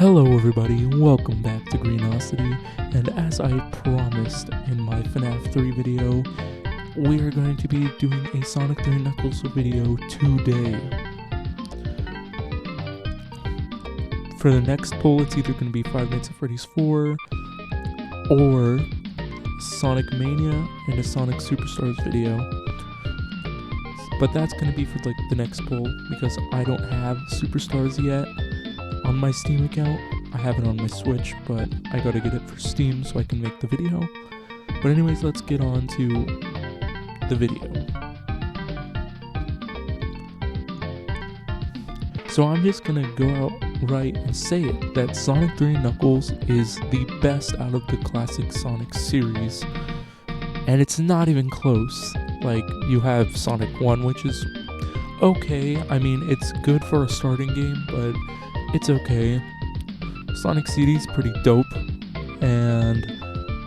Hello everybody, welcome back to Greenosity, and as I promised in my FNAF 3 video, we are going to be doing a Sonic 3 Knuckles video today. For the next poll, it's either going to be Five Nights at Freddy's 4, or Sonic Mania and a Sonic Superstars video. But that's going to be for like the next poll, because I don't have Superstars yet on my Steam account. I have it on my Switch, but I gotta get it for Steam so I can make the video. But anyways, let's get on to the video. So I'm just gonna go outright and say it, that Sonic 3 Knuckles is the best out of the classic Sonic series. And it's not even close. Like, you have Sonic 1, which is okay. I mean, it's good for a starting game, but it's okay. Sonic CD is pretty dope, and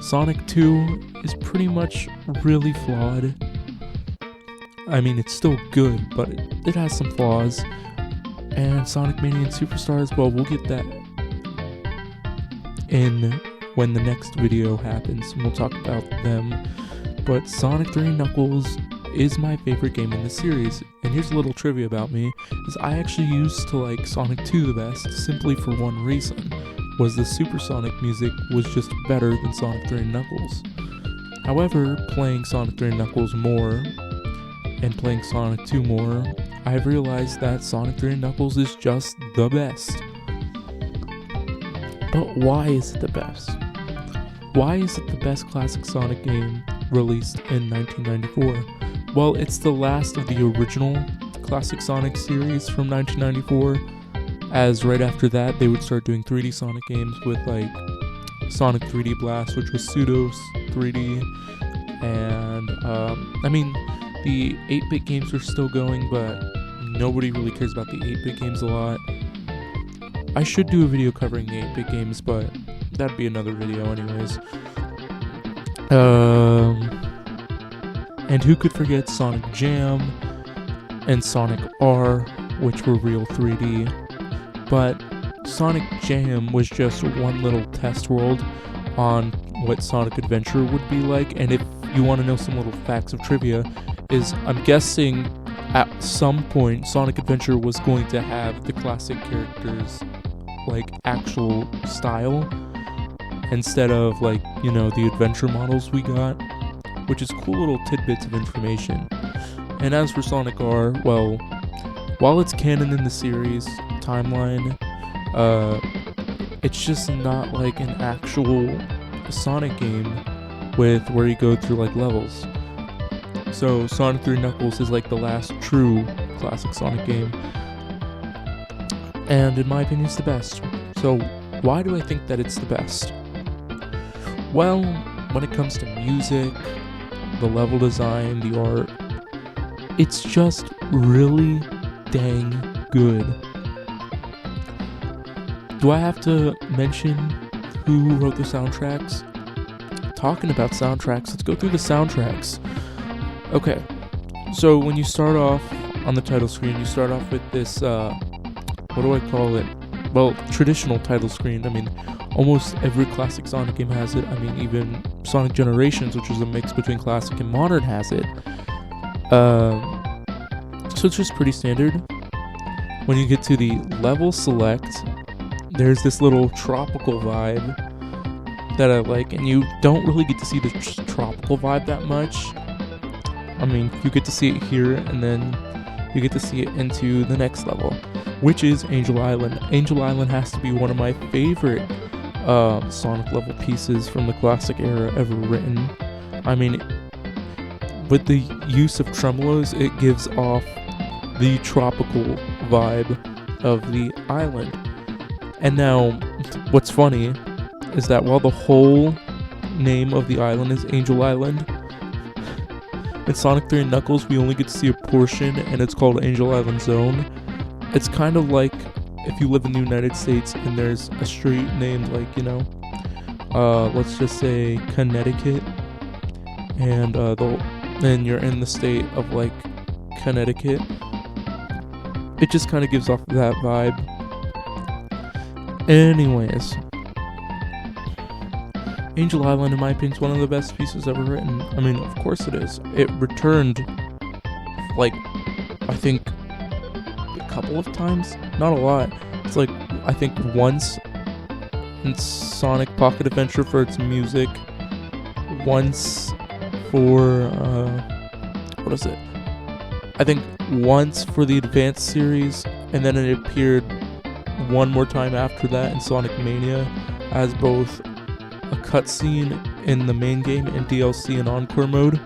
Sonic 2 is pretty much really flawed. I mean, it's still good, but it has some flaws. And Sonic Mania and Superstars, well, we'll get that in when the next video happens, and we'll talk about them. But Sonic 3 Knuckles is my favorite game in the series, and here's a little trivia about me, is I actually used to like Sonic 2 the best, simply for one reason, was the Supersonic music was just better than Sonic 3 Knuckles. However, playing Sonic 3 Knuckles more, and playing Sonic 2 more, I've realized that Sonic 3 Knuckles is just the best. But why is it the best? Why is it the best classic Sonic game released in 1994? Well, it's the last of the original classic Sonic series from 1994, as right after that they would start doing 3D Sonic games with like Sonic 3D Blast, which was pseudo 3D, and I mean, the 8-bit games are still going, but nobody really cares about the 8-bit games a lot. I should do a video covering the 8-bit games, but that'd be another video anyways. And who could forget Sonic Jam and Sonic R, which were real 3D. But Sonic Jam was just one little test world on what Sonic Adventure would be like. And if you want to know some little facts of trivia, is I'm guessing at some point Sonic Adventure was going to have the classic characters like actual style, instead of like, you know, the adventure models we got, which is cool little tidbits of information. And as for Sonic R, well, while it's canon in the series timeline, it's just not like an actual Sonic game with where you go through like levels. So Sonic 3 Knuckles is like the last true classic Sonic game, and in my opinion it's the best. So why do I think that it's the best? Well, when it comes to music, the level design, the art, it's just really dang good. Do I have to mention who wrote the soundtracks? Talking about soundtracks, let's go through the soundtracks. Okay, so when you start off on the title screen, you start off with this, what do I call it? Well, traditional title screen. I mean, almost every classic Sonic game has it. I mean, even Sonic Generations, which is a mix between classic and modern, has it. So it's just pretty standard. When you get to the level select, there's this little tropical vibe that I like, and you don't really get to see the tropical vibe that much. I mean, you get to see it here, and then you get to see it into the next level, which is Angel Island. Angel Island has to be one of my favorite Sonic level pieces from the classic era ever written. I mean, with the use of tremolos, it gives off the tropical vibe of the island. And now, what's funny is that while the whole name of the island is Angel Island, in Sonic 3 Knuckles we only get to see a portion, and it's called Angel Island Zone. It's kind of like if you live in the United States and there's a street named, like, you know, let's just say Connecticut, and then you're in the state of like Connecticut. It just kind of gives off that vibe. Anyways, Angel Island, in my opinion, is one of the best pieces ever written. I mean, of course it is. It returned, like, I think, a couple of times. Not a lot. It's like, I think once in Sonic Pocket Adventure for its music. Once for, what is it? I think once for the Advanced series, and then it appeared one more time after that in Sonic Mania as both a cutscene in the main game and DLC and Encore mode.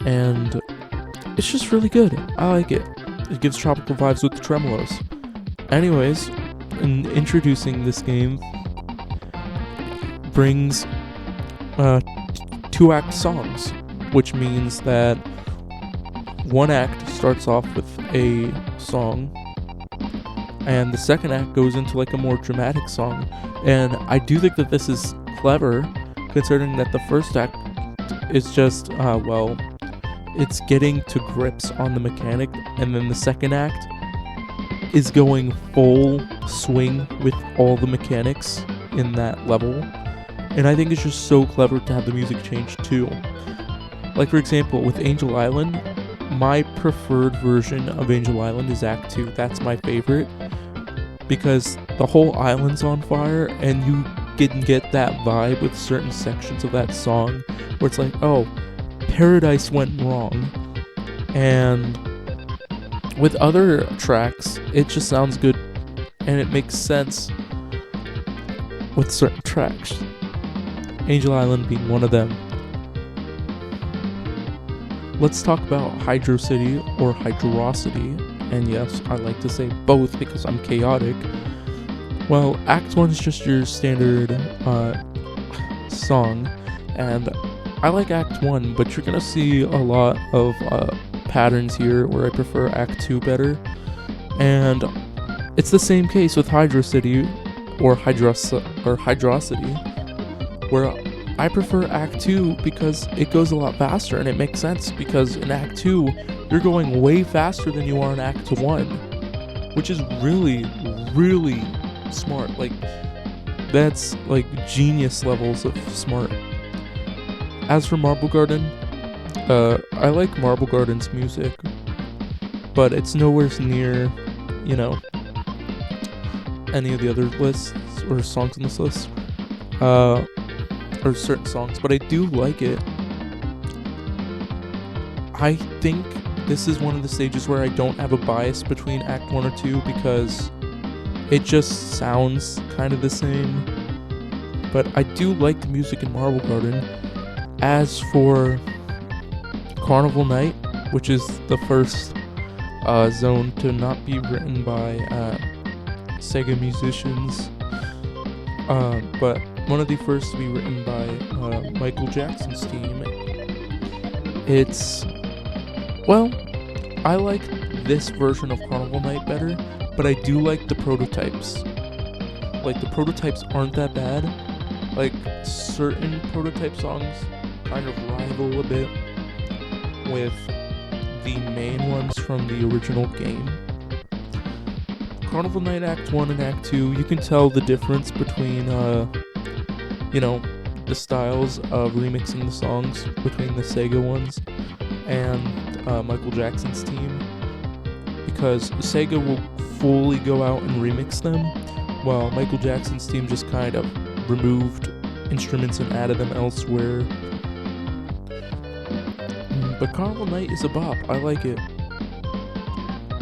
And it's just really good. I like it. It gives tropical vibes with the tremolos. Anyways, in introducing this game brings 2-act songs, which means that one act starts off with a song and the second act goes into like a more dramatic song. And I do think that this is clever, considering that the first act is just it's getting to grips on the mechanic, and then the second act is going full swing with all the mechanics in that level. And I think it's just so clever to have the music change too. Like, for example, with Angel Island, my preferred version of Angel Island is Act 2. That's my favorite, because the whole island's on fire, and you can get that vibe with certain sections of that song where it's like, oh, paradise went wrong. And with other tracks, it just sounds good and it makes sense with certain tracks. Angel Island being one of them. Let's talk about Hydro City or Hydrosity. And yes, I like to say both because I'm chaotic. Well, Act 1 is just your standard song, and I like Act 1, but you're gonna see a lot of patterns here where I prefer Act 2 better. And it's the same case with Hydro City or Hydrosity, where I prefer Act 2 because it goes a lot faster, and it makes sense because in Act 2 you're going way faster than you are in Act 1, which is really, really smart. Like, that's like genius levels of smart. As for Marble Garden, I like Marble Garden's music, but it's nowhere near, any of the other lists or songs on this list, or certain songs, but I do like it. I think this is one of the stages where I don't have a bias between Act 1 or 2 because it just sounds kind of the same, but I do like the music in Marble Garden. As for Carnival Night, which is the first zone to not be written by Sega musicians, but one of the first to be written by Michael Jackson's team, I like this version of Carnival Night better, but I do like the prototypes. Like, the prototypes aren't that bad. Like, certain prototype songs kind of rival a bit with the main ones from the original game. Carnival Night Act 1 and Act 2, you can tell the difference between, the styles of remixing the songs between the Sega ones and Michael Jackson's team, because Sega will fully go out and remix them, while Michael Jackson's team just kind of removed instruments and added them elsewhere. But Carnival Night is a bop. I like it.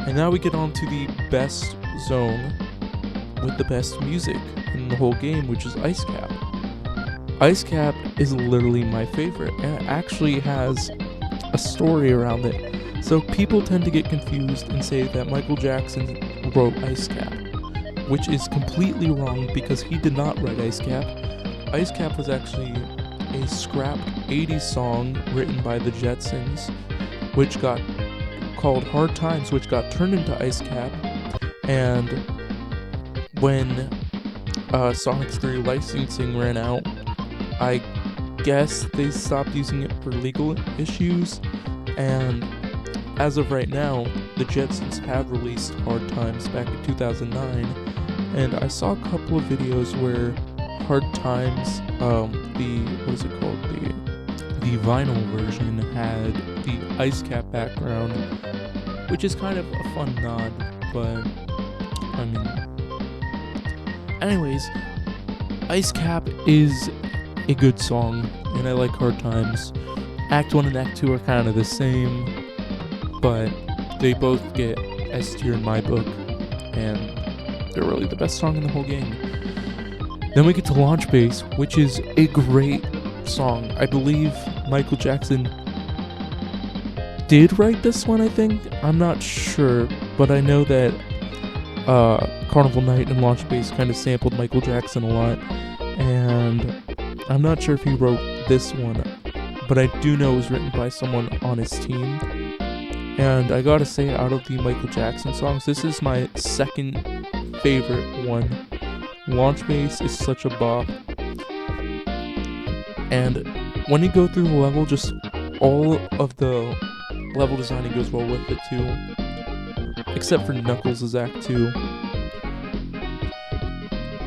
And now we get on to the best zone with the best music in the whole game, which is Ice Cap. Ice Cap is literally my favorite, and it actually has a story around it. So people tend to get confused and say that Michael Jackson wrote Ice Cap, which is completely wrong because he did not write Ice Cap. Ice Cap was actually a scrapped 80s song written by the Jetsons, which got called Hard Times, which got turned into Ice Cap. And when Sonic 3 licensing ran out, I guess they stopped using it for legal issues, and as of right now, the Jetsons have released Hard Times back in 2009, and I saw a couple of videos where Hard Times, the vinyl version had the ice cap background, which is kind of a fun nod, but I mean, anyways, Ice Cap is a good song, and I like Hard Times. Act 1 and Act 2 are kind of the same, but they both get S tier in my book, and they're really the best song in the whole game. Then we get to Launch Base, which is a great song. I believe Michael Jackson did write this one, I think. I'm not sure, but I know that Carnival Night and Launch Base kind of sampled Michael Jackson a lot, and I'm not sure if he wrote this one, but I do know it was written by someone on his team. And I gotta say, out of the Michael Jackson songs, this is my second favorite one. Launch Base is such a bop. And when you go through the level, just all of the level designing goes well with it too. Except for Knuckles' Act 2.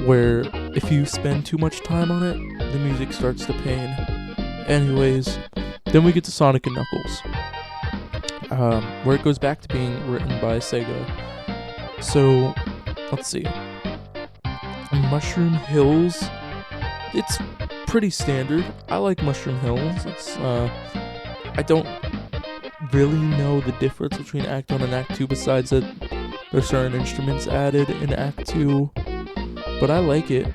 Where if you spend too much time on it, the music starts to pain. Anyways, then we get to Sonic and Knuckles. Where it goes back to being written by Sega. So, let's see. Mushroom Hills, it's pretty standard. I like Mushroom Hills. I don't really know the difference between Act 1 and Act 2 besides that there's certain instruments added in Act 2, but I like it.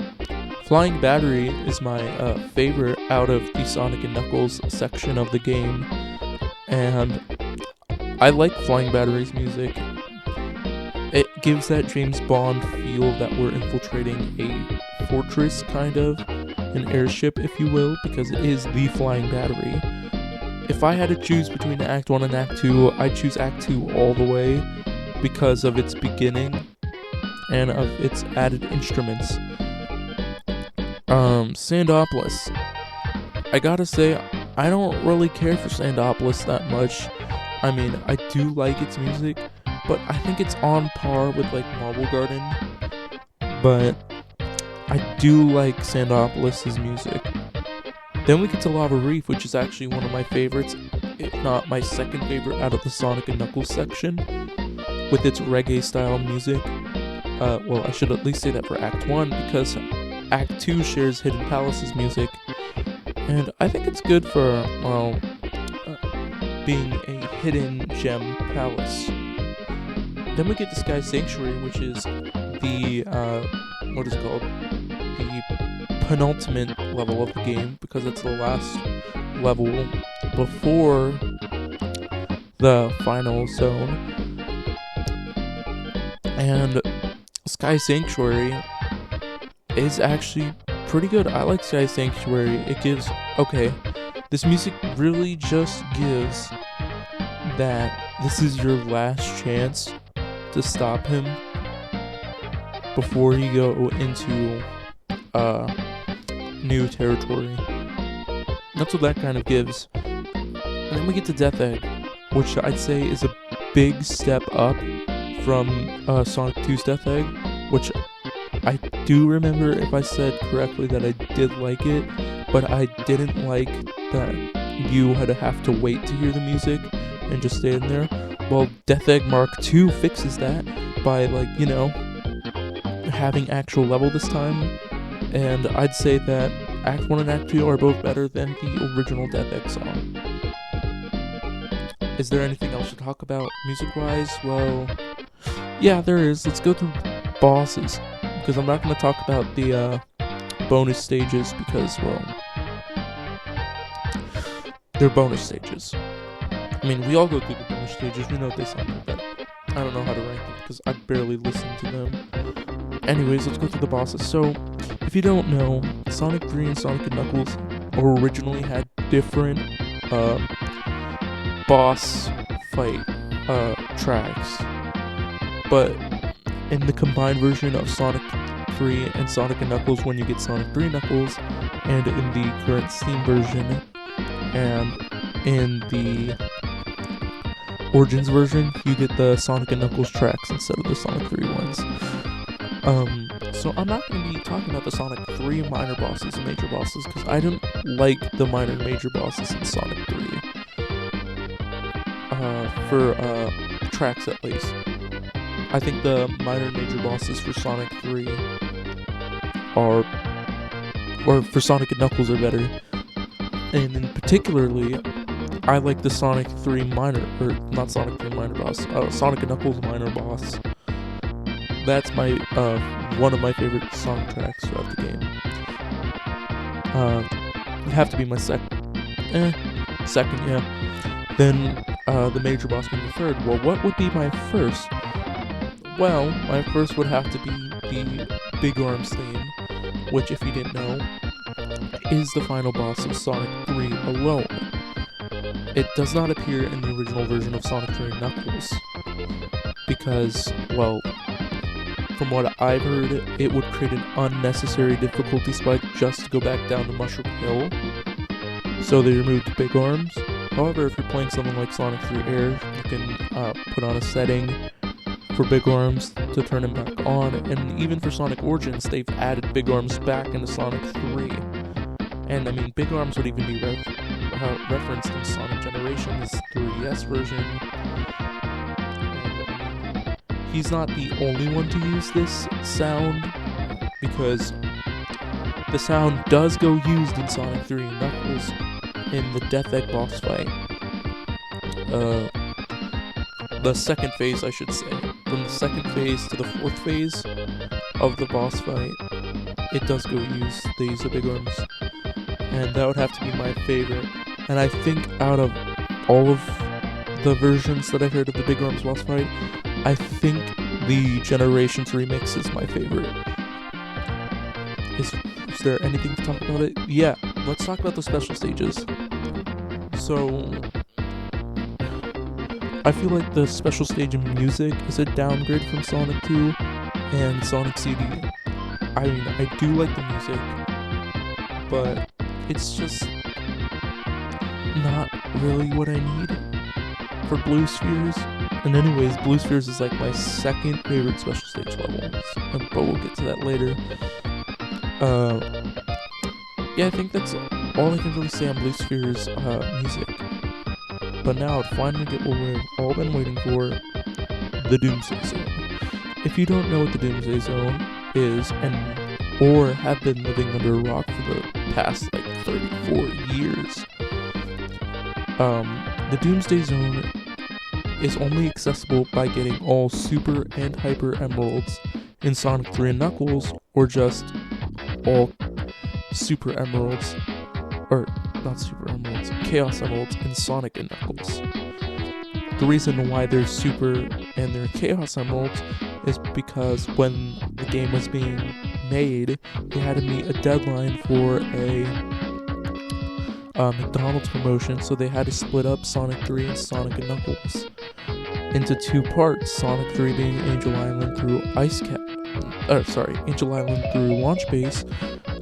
Flying Battery is my favorite out of the Sonic and Knuckles section of the game, and I like Flying Battery's music. It gives that James Bond feel that we're infiltrating a fortress, kind of, an airship, if you will, because it is the Flying Battery. If I had to choose between Act 1 and Act 2, I'd choose Act 2 all the way because of its beginning and of its added instruments. Sandopolis. I gotta say, I don't really care for Sandopolis that much. I mean, I do like its music, but I think it's on par with, like, Marble Garden. But I do like Sandopolis' music. Then we get to Lava Reef, which is actually one of my favorites, if not my second favorite out of the Sonic and Knuckles section, with its reggae-style music. Well, I should at least say that for Act 1, because Act 2 shares Hidden Palace's music, and I think it's good for, well, being a hidden gem palace. Then we get to Sky Sanctuary, which is the, what is it called? The penultimate level of the game, because it's the last level before the final zone. And Sky Sanctuary is actually pretty good. I like Sky Sanctuary. It gives, okay, this music really just gives that this is your last chance to stop him before you go into new territory. That's what that kind of gives. And then we get to Death Egg, which I'd say is a big step up from Sonic 2's Death Egg, which I do remember, if I said correctly, that I did like it, but I didn't like that you had to have to wait to hear the music and just stay in there. Well, Death Egg Mark II fixes that by, like, you know, having actual level this time, and I'd say that Act 1 and Act 2 are both better than the original Death Egg song. Is there anything else to talk about music-wise? Well, yeah, there is. Let's go through bosses, because I'm not going to talk about the bonus stages, because, well, they're bonus stages. I mean, we all go through the bonus stages, we know what they sound like, but I don't know how to rank them, because I barely listen to them. Anyways, let's go through the bosses. So, if you don't know, Sonic 3 and Sonic and Knuckles originally had different boss fight tracks, but in the combined version of Sonic 3 and Sonic and Knuckles, when you get Sonic 3 Knuckles, and in the current Steam version, and in the Origins version, you get the Sonic and Knuckles tracks instead of the Sonic 3 ones. So I'm not going to be talking about the Sonic 3 minor bosses and major bosses, because I didn't like the minor and major bosses in Sonic 3. For tracks at least. I think the minor and major bosses for Sonic 3 or for Sonic and Knuckles are better. And in particularly, I like the Sonic 3 minor, or not Sonic 3 minor boss, Sonic and Knuckles minor boss. That's my, one of my favorite song tracks throughout the game. It'd have to be my second, yeah. Then, the major boss being the third. Well, what would be my first? Well, my first would have to be the Big Arms theme, which, if you didn't know, is the final boss of Sonic 3 alone. It does not appear in the original version of Sonic 3 Knuckles, because, well, from what I've heard, it would create an unnecessary difficulty spike just to go back down to Mushroom Hill, so they removed Big Arms. However, if you're playing something like Sonic 3 Air, you can put on a setting for Big Arms to turn him back on, and even for Sonic Origins, they've added Big Arms back into Sonic 3. And I mean, Big Arms would even be referenced in Sonic Generations 3DS version. And, he's not the only one to use this sound, because the sound does go used in Sonic 3 and Knuckles in the Death Egg boss fight. The second phase, I should say. From the second phase to the fourth phase of the boss fight, it does go use, they use the Big Arms. And that would have to be my favorite. And I think out of all of the versions that I've heard of the Big Arms boss fight, I think the Generations remix is my favorite. Is there anything to talk about it? Yeah, let's talk about the special stages. So, I feel like the special stage in music is a downgrade from Sonic 2 and Sonic CD. I mean, I do like the music, but it's just not really what I need for Blue Spheres. And anyways, Blue Spheres is like my second favorite special stage level, but we'll get to that later. Yeah, I think that's all I can really say on Blue Spheres music. But now to finally get what we've all been waiting for, the Doomsday Zone. If you don't know what the Doomsday Zone is, or have been living under a rock for the past like 34 years, the Doomsday Zone is only accessible by getting all Super and Hyper Emeralds in Sonic 3 and Knuckles, or just all Super Emeralds, or not Super Emeralds, Chaos Emeralds in Sonic and Knuckles. The reason why they're Super and they're Chaos Emeralds is because when the game was being made, they had to meet a deadline for a McDonald's promotion, so they had to split up Sonic 3 and Sonic and Knuckles into two parts, Sonic 3 being Angel Island through Angel Island through Launch Base,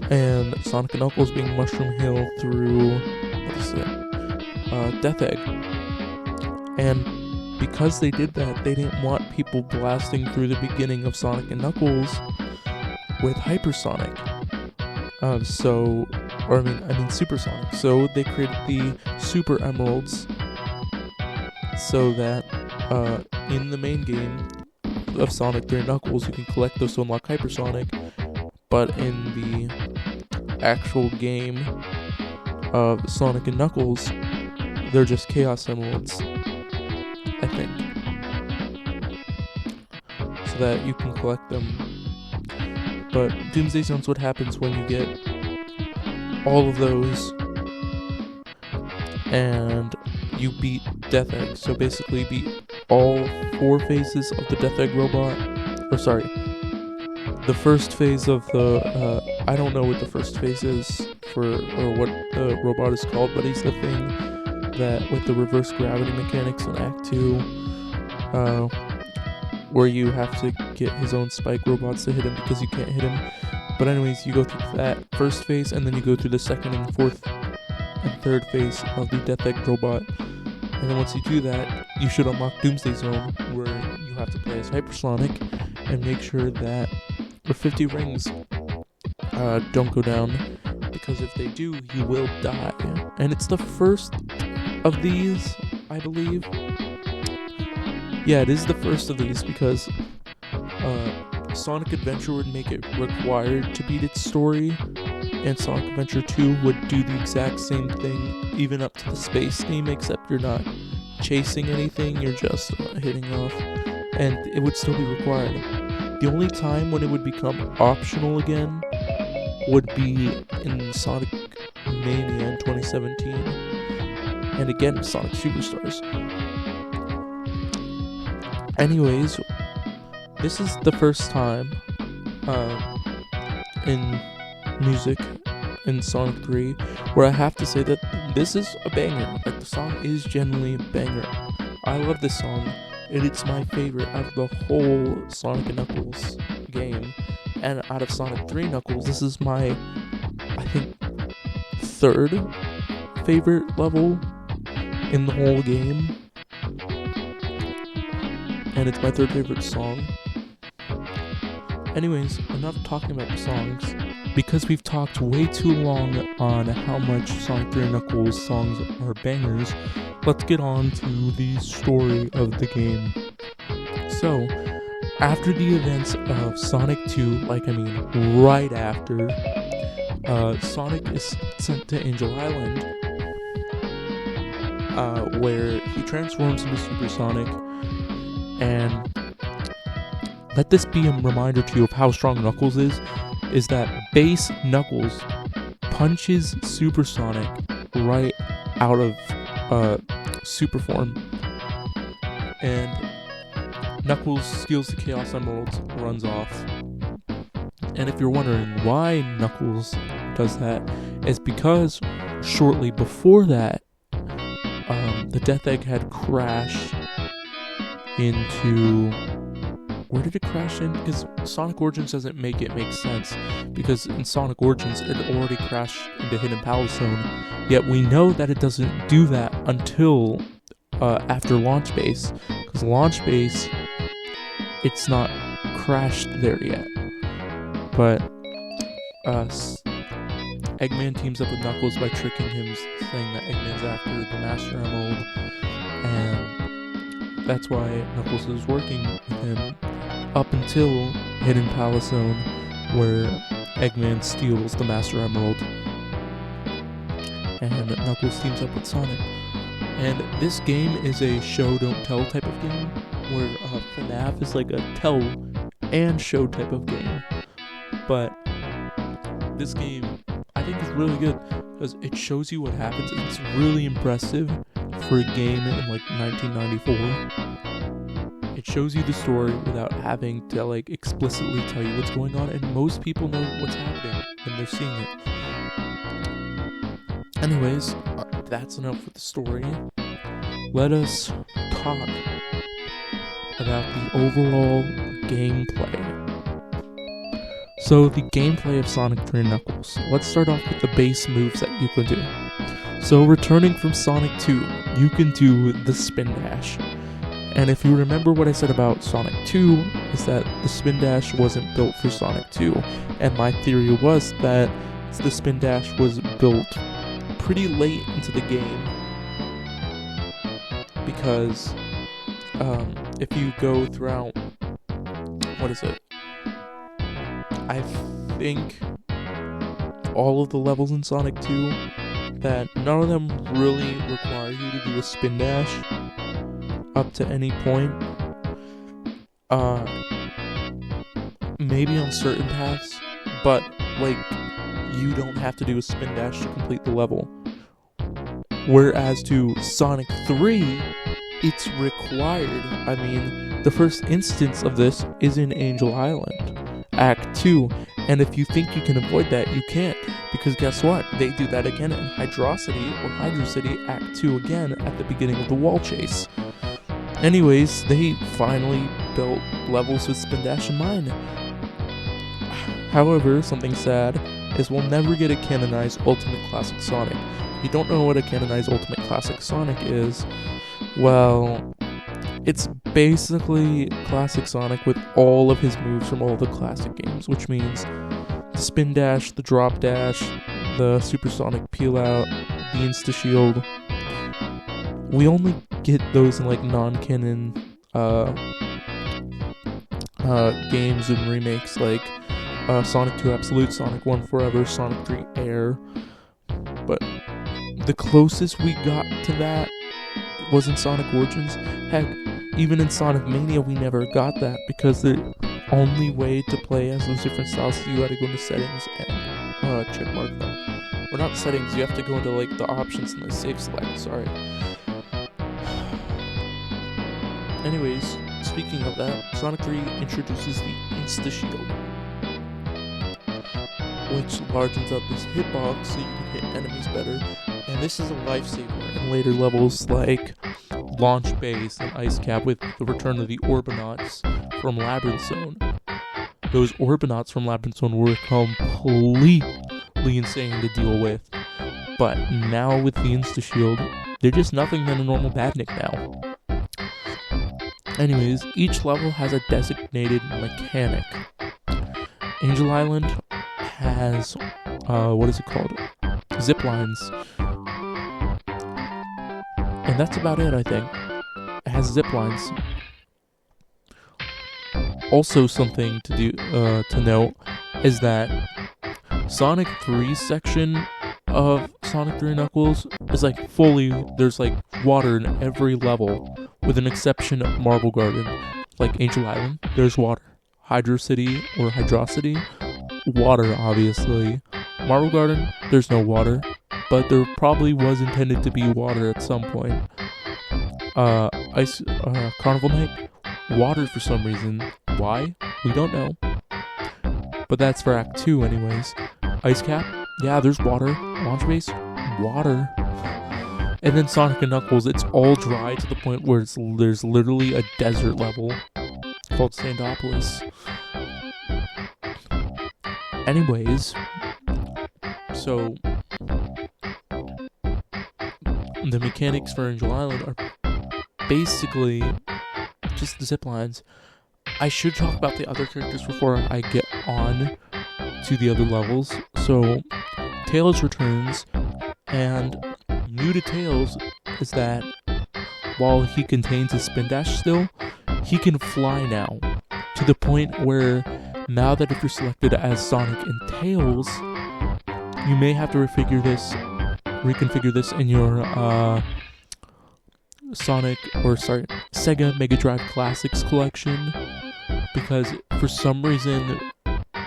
and Sonic and Knuckles being Mushroom Hill through, Death Egg. And because they did that, they didn't want people blasting through the beginning of Sonic and Knuckles with Hypersonic. Supersonic. So they created the Super Emeralds so that in the main game of Sonic 3 and Knuckles, you can collect those to unlock Hypersonic, but in the actual game of Sonic and Knuckles, they're just Chaos Emeralds, I think, so that you can collect them. But Doomsday Zone's what happens when you get all of those and you beat Death Egg. So basically beat all 4 phases of the Death Egg robot, the first phase of the, I don't know what the first phase is or what the robot is called, but he's the thing that with the reverse gravity mechanics in Act 2, where you have to get his own spike robots to hit him because you can't hit him. But anyways, you go through that first phase, and then you go through the second and fourth and third phase of the Death Egg robot. And then once you do that, you should unlock Doomsday Zone, where you have to play as Hypersonic and make sure that the 50 rings don't go down, because if they do, you will die. And it's the first of these, I believe. Yeah, it is the first of these, because Sonic Adventure would make it required to beat its story, and Sonic Adventure 2 would do the exact same thing, even up to the space theme, except you're not chasing anything, you're just hitting off, and it would still be required. The only time when it would become optional again would be in Sonic Mania in 2017, and again Sonic Superstars. Anyways, this is the first time in music in Sonic 3 where I have to say that this is a banger. Like, the song is genuinely a banger. I love this song, and it's my favorite out of the whole Sonic and Knuckles game. And out of Sonic 3 Knuckles, this is my, I think, third favorite level in the whole game. And it's my third favorite song. Anyways, enough talking about the songs, because we've talked way too long on how much Sonic 3 Knuckles songs are bangers. Let's get on to the story of the game. So, after the events of Sonic 2, right after, Sonic is sent to Angel Island, where he transforms into Super Sonic, and let this be a reminder to you of how strong Knuckles is that base Knuckles punches Super Sonic right out of super form, and Knuckles steals the Chaos Emeralds, runs off. And if you're wondering why Knuckles does that, it's because shortly before that, the Death Egg had crashed into... Where did it crash in? Because Sonic Origins doesn't make it make sense, because in Sonic Origins it already crashed into Hidden Palace Zone, yet we know that it doesn't do that until after Launch Base, because Launch Base, it's not crashed there yet. But Eggman teams up with Knuckles by tricking him, saying that Eggman's after the Master Emerald, and that's why Knuckles is working with him up until Hidden Palace Zone, where Eggman steals the Master Emerald, and Knuckles teams up with Sonic. And this game is a show don't tell type of game, where FNAF is like a tell and show type of game. But this game, I think, is really good because it shows you what happens, and it's really impressive for a game in like 1994. It shows you the story without having to like explicitly tell you what's going on, and most people know what's happening when they're seeing it. Anyways, that's enough with the story. Let us talk about the overall gameplay. So, the gameplay of Sonic 3 Knuckles. Let's start off with the base moves that you can do. So, returning from Sonic 2, you can do the Spin Dash. And if you remember what I said about Sonic 2, is that the Spin Dash wasn't built for Sonic 2. And my theory was that the Spin Dash was built pretty late into the game. Because if you go throughout, I think all of the levels in Sonic 2, that none of them really require you to do a Spin Dash up to any point. Maybe on certain paths, but like, you don't have to do a Spin Dash to complete the level. Whereas to Sonic 3, it's required. I mean, the first instance of this is in Angel Island, Act 2, and if you think you can avoid that, you can't, because guess what? They do that again in Hydro City, Act 2 again at the beginning of the wall chase. Anyways, they finally built levels with Spin Dash in mind. However, something sad is we'll never get a canonized Ultimate Classic Sonic. If you don't know what a canonized Ultimate Classic Sonic is, well, It's basically classic Sonic with all of his moves from all the classic games, which means the spin dash, the drop dash, the supersonic peel out, the insta shield. We only get those in like non-canon games and remakes like Sonic 2 Absolute, Sonic 1 Forever, Sonic 3 Air. But the closest we got to that was in Sonic Origins. Heck, even in Sonic Mania we never got that, because the only way to play as those different styles is you gotta go into settings and check mark that. Or not settings, you have to go into like the options and the save select, sorry. Anyways, speaking of that, Sonic 3 introduces the Insta Shield, which largens up his hitbox so you can hit enemies better, and this is a lifesaver in later levels like Launch Base and Ice Cap with the return of the Orbinauts from Labyrinth Zone. Those Orbinauts from Labyrinth Zone were completely insane to deal with, but now with the Insta Shield, they're just nothing than a normal badnik now. Anyways, each level has a designated mechanic. Angel Island has, what is it called? Zip lines. And that's about it, I think. It has zip lines. Also something to note is that Sonic 3's section of Sonic 3 Knuckles is like there's like water in every level, with an exception of Marble Garden. Like Angel Island, there's water. Hydro City or Hydrocity, water obviously. Marble Garden, there's no water, but there probably was intended to be water at some point. Carnival Night, water for some reason. Why? We don't know. But that's for Act 2 anyways. Ice Cap, yeah, there's water. Launch Base, water. And then Sonic and Knuckles, it's all dry to the point where there's literally a desert level called Sandopolis. Anyways, so the mechanics for Angel Island are basically just the zip lines. I should talk about the other characters before I get on to the other levels. So Tails returns, and new to Tails is that while he contains his spin dash still, he can fly now, to the point where now that if you're selected as Sonic and Tails, you may have to reconfigure this in your Sega Mega Drive Classics collection, because for some reason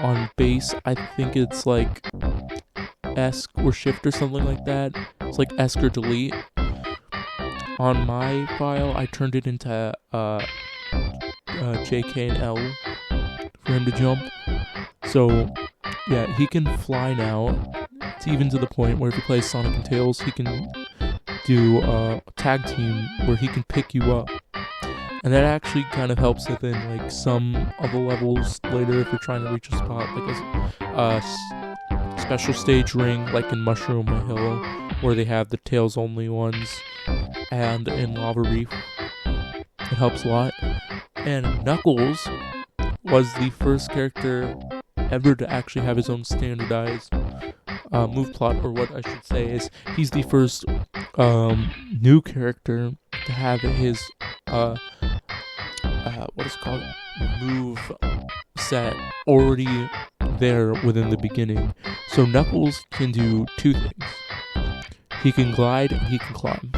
on base, I think it's like ESC or Shift or something like that. It's like ESC or Delete. On my file, I turned it into JK and L for him to jump. So yeah, he can fly now. It's even to the point where if he plays Sonic and Tails, he can do a tag team where he can pick you up. And that actually kind of helps within like some of the levels later if you're trying to reach a spot, like a special stage ring, like in Mushroom Hill, where they have the Tails only ones, and in Lava Reef. It helps a lot. And Knuckles was the first character ever to actually have his own standardized move plot, or what I should say is he's the first new character to have his move set already there within the beginning. So Knuckles can do two things. He can glide and he can climb,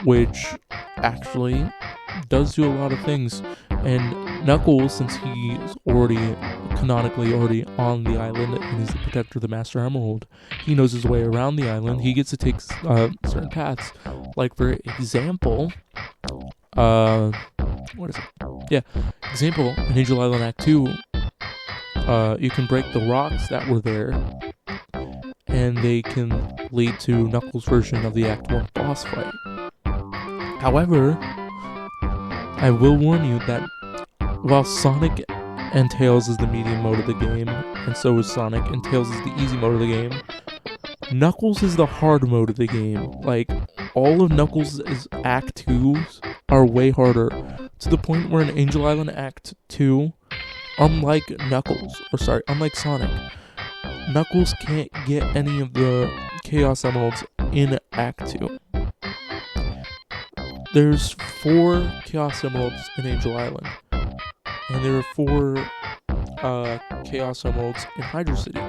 which actually does do a lot of things. And Knuckles, since he's canonically already on the island and is the protector of the Master Emerald, he knows his way around the island. He gets to take certain paths. Like for example, example, in Angel Island Act 2, you can break the rocks that were there, and they can lead to Knuckles' version of the Act 1 boss fight. However, I will warn you that while Sonic and Tails is the medium mode of the game, and so is Sonic, and Tails is the easy mode of the game, Knuckles is the hard mode of the game. Like, all of Knuckles' Act 2s are way harder, to the point where in Angel Island Act 2, unlike Sonic, Knuckles can't get any of the Chaos Emeralds in Act 2. There's 4 Chaos Emeralds in Angel Island, and there are 4 Chaos Emeralds in Hydro City.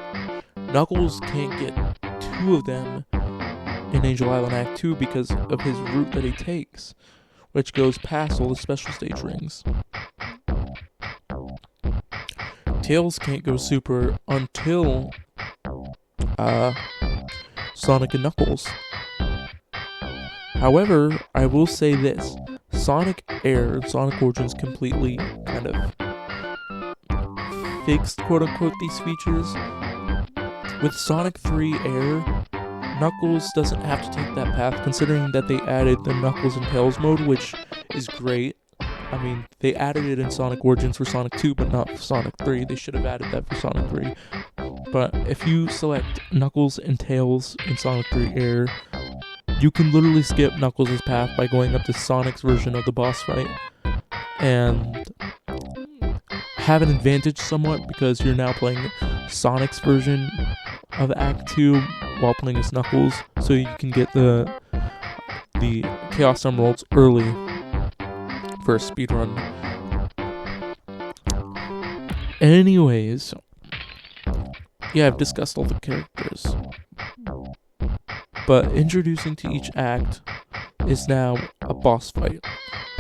Knuckles can't get 2 of them in Angel Island Act 2 because of his route that he takes, which goes past all the special stage rings. Tails can't go super until Sonic and Knuckles. However, I will say this. Sonic Air, Sonic Origins completely kind of fixed, quote-unquote, these features. With Sonic 3 Air, Knuckles doesn't have to take that path, considering that they added the Knuckles and Tails mode, which is great. I mean, they added it in Sonic Origins for Sonic 2, but not for Sonic 3. They should have added that for Sonic 3. But if you select Knuckles and Tails in Sonic 3 Air, you can literally skip Knuckles' path by going up to Sonic's version of the boss fight, and have an advantage somewhat because you're now playing Sonic's version of Act 2 while playing as Knuckles, so you can get the Chaos Emeralds early for a speedrun. Anyways, yeah, I've discussed all the characters, but introducing to each act is now a boss fight.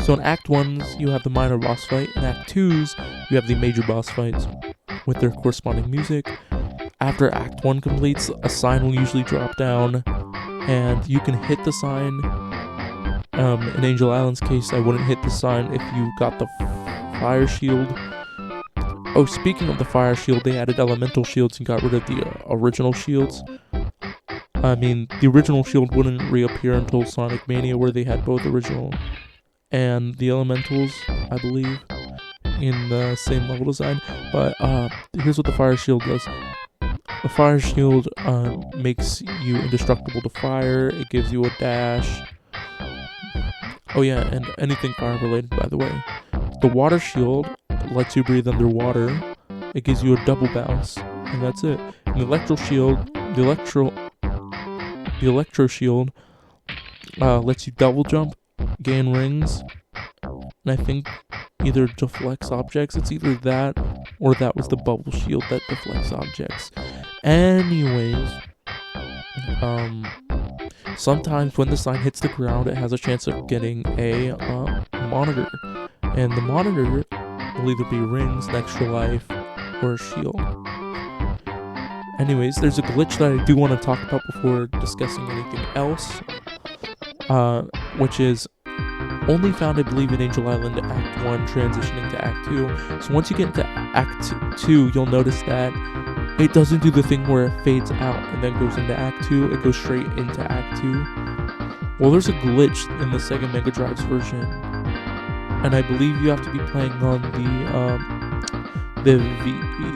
So in Act 1s, you have the minor boss fight. In Act 2s, you have the major boss fights with their corresponding music. After Act 1 completes, a sign will usually drop down, and you can hit the sign. In Angel Island's case, I wouldn't hit the sign if you got the fire shield. Oh, speaking of the fire shield, they added elemental shields and got rid of the original shields. I mean, the original shield wouldn't reappear until Sonic Mania, where they had both original and the elementals, I believe, in the same level design. But here's what the fire shield does. The fire shield makes you indestructible to fire. It gives you a dash. Oh yeah, and anything fire related, by the way. The water shield lets you breathe underwater. It gives you a double bounce, and that's it. And the electro shield, the electro shield lets you double jump, gain rings, and I think either deflects objects. It's either that or that was the bubble shield that deflects objects. Anyways, sometimes when the sign hits the ground, it has a chance of getting a monitor, and the monitor will either be rings, an extra life, or a shield. Anyways, there's a glitch that I do want to talk about before discussing anything else, which is only found, I believe, in Angel Island Act 1, transitioning to Act 2. So once you get into Act 2, you'll notice that it doesn't do the thing where it fades out and then goes into Act 2. It goes straight into Act 2. Well, there's a glitch in the Sega Mega Drive's version, and I believe you have to be playing on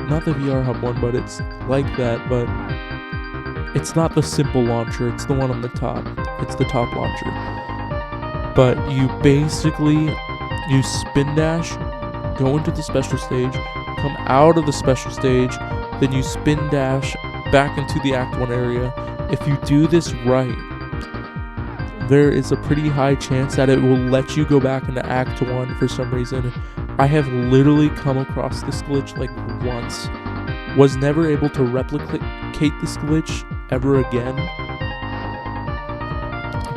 not the VR Hub one, but it's like that, but it's not the simple launcher, it's the one on the top. It's the top launcher. But you basically, you spin dash, go into the special stage, come out of the special stage, then you spin dash back into the Act 1 area. If you do this right, there is a pretty high chance that it will let you go back into Act 1 for some reason. I have literally come across this glitch like once. Was never able to replicate this glitch ever again.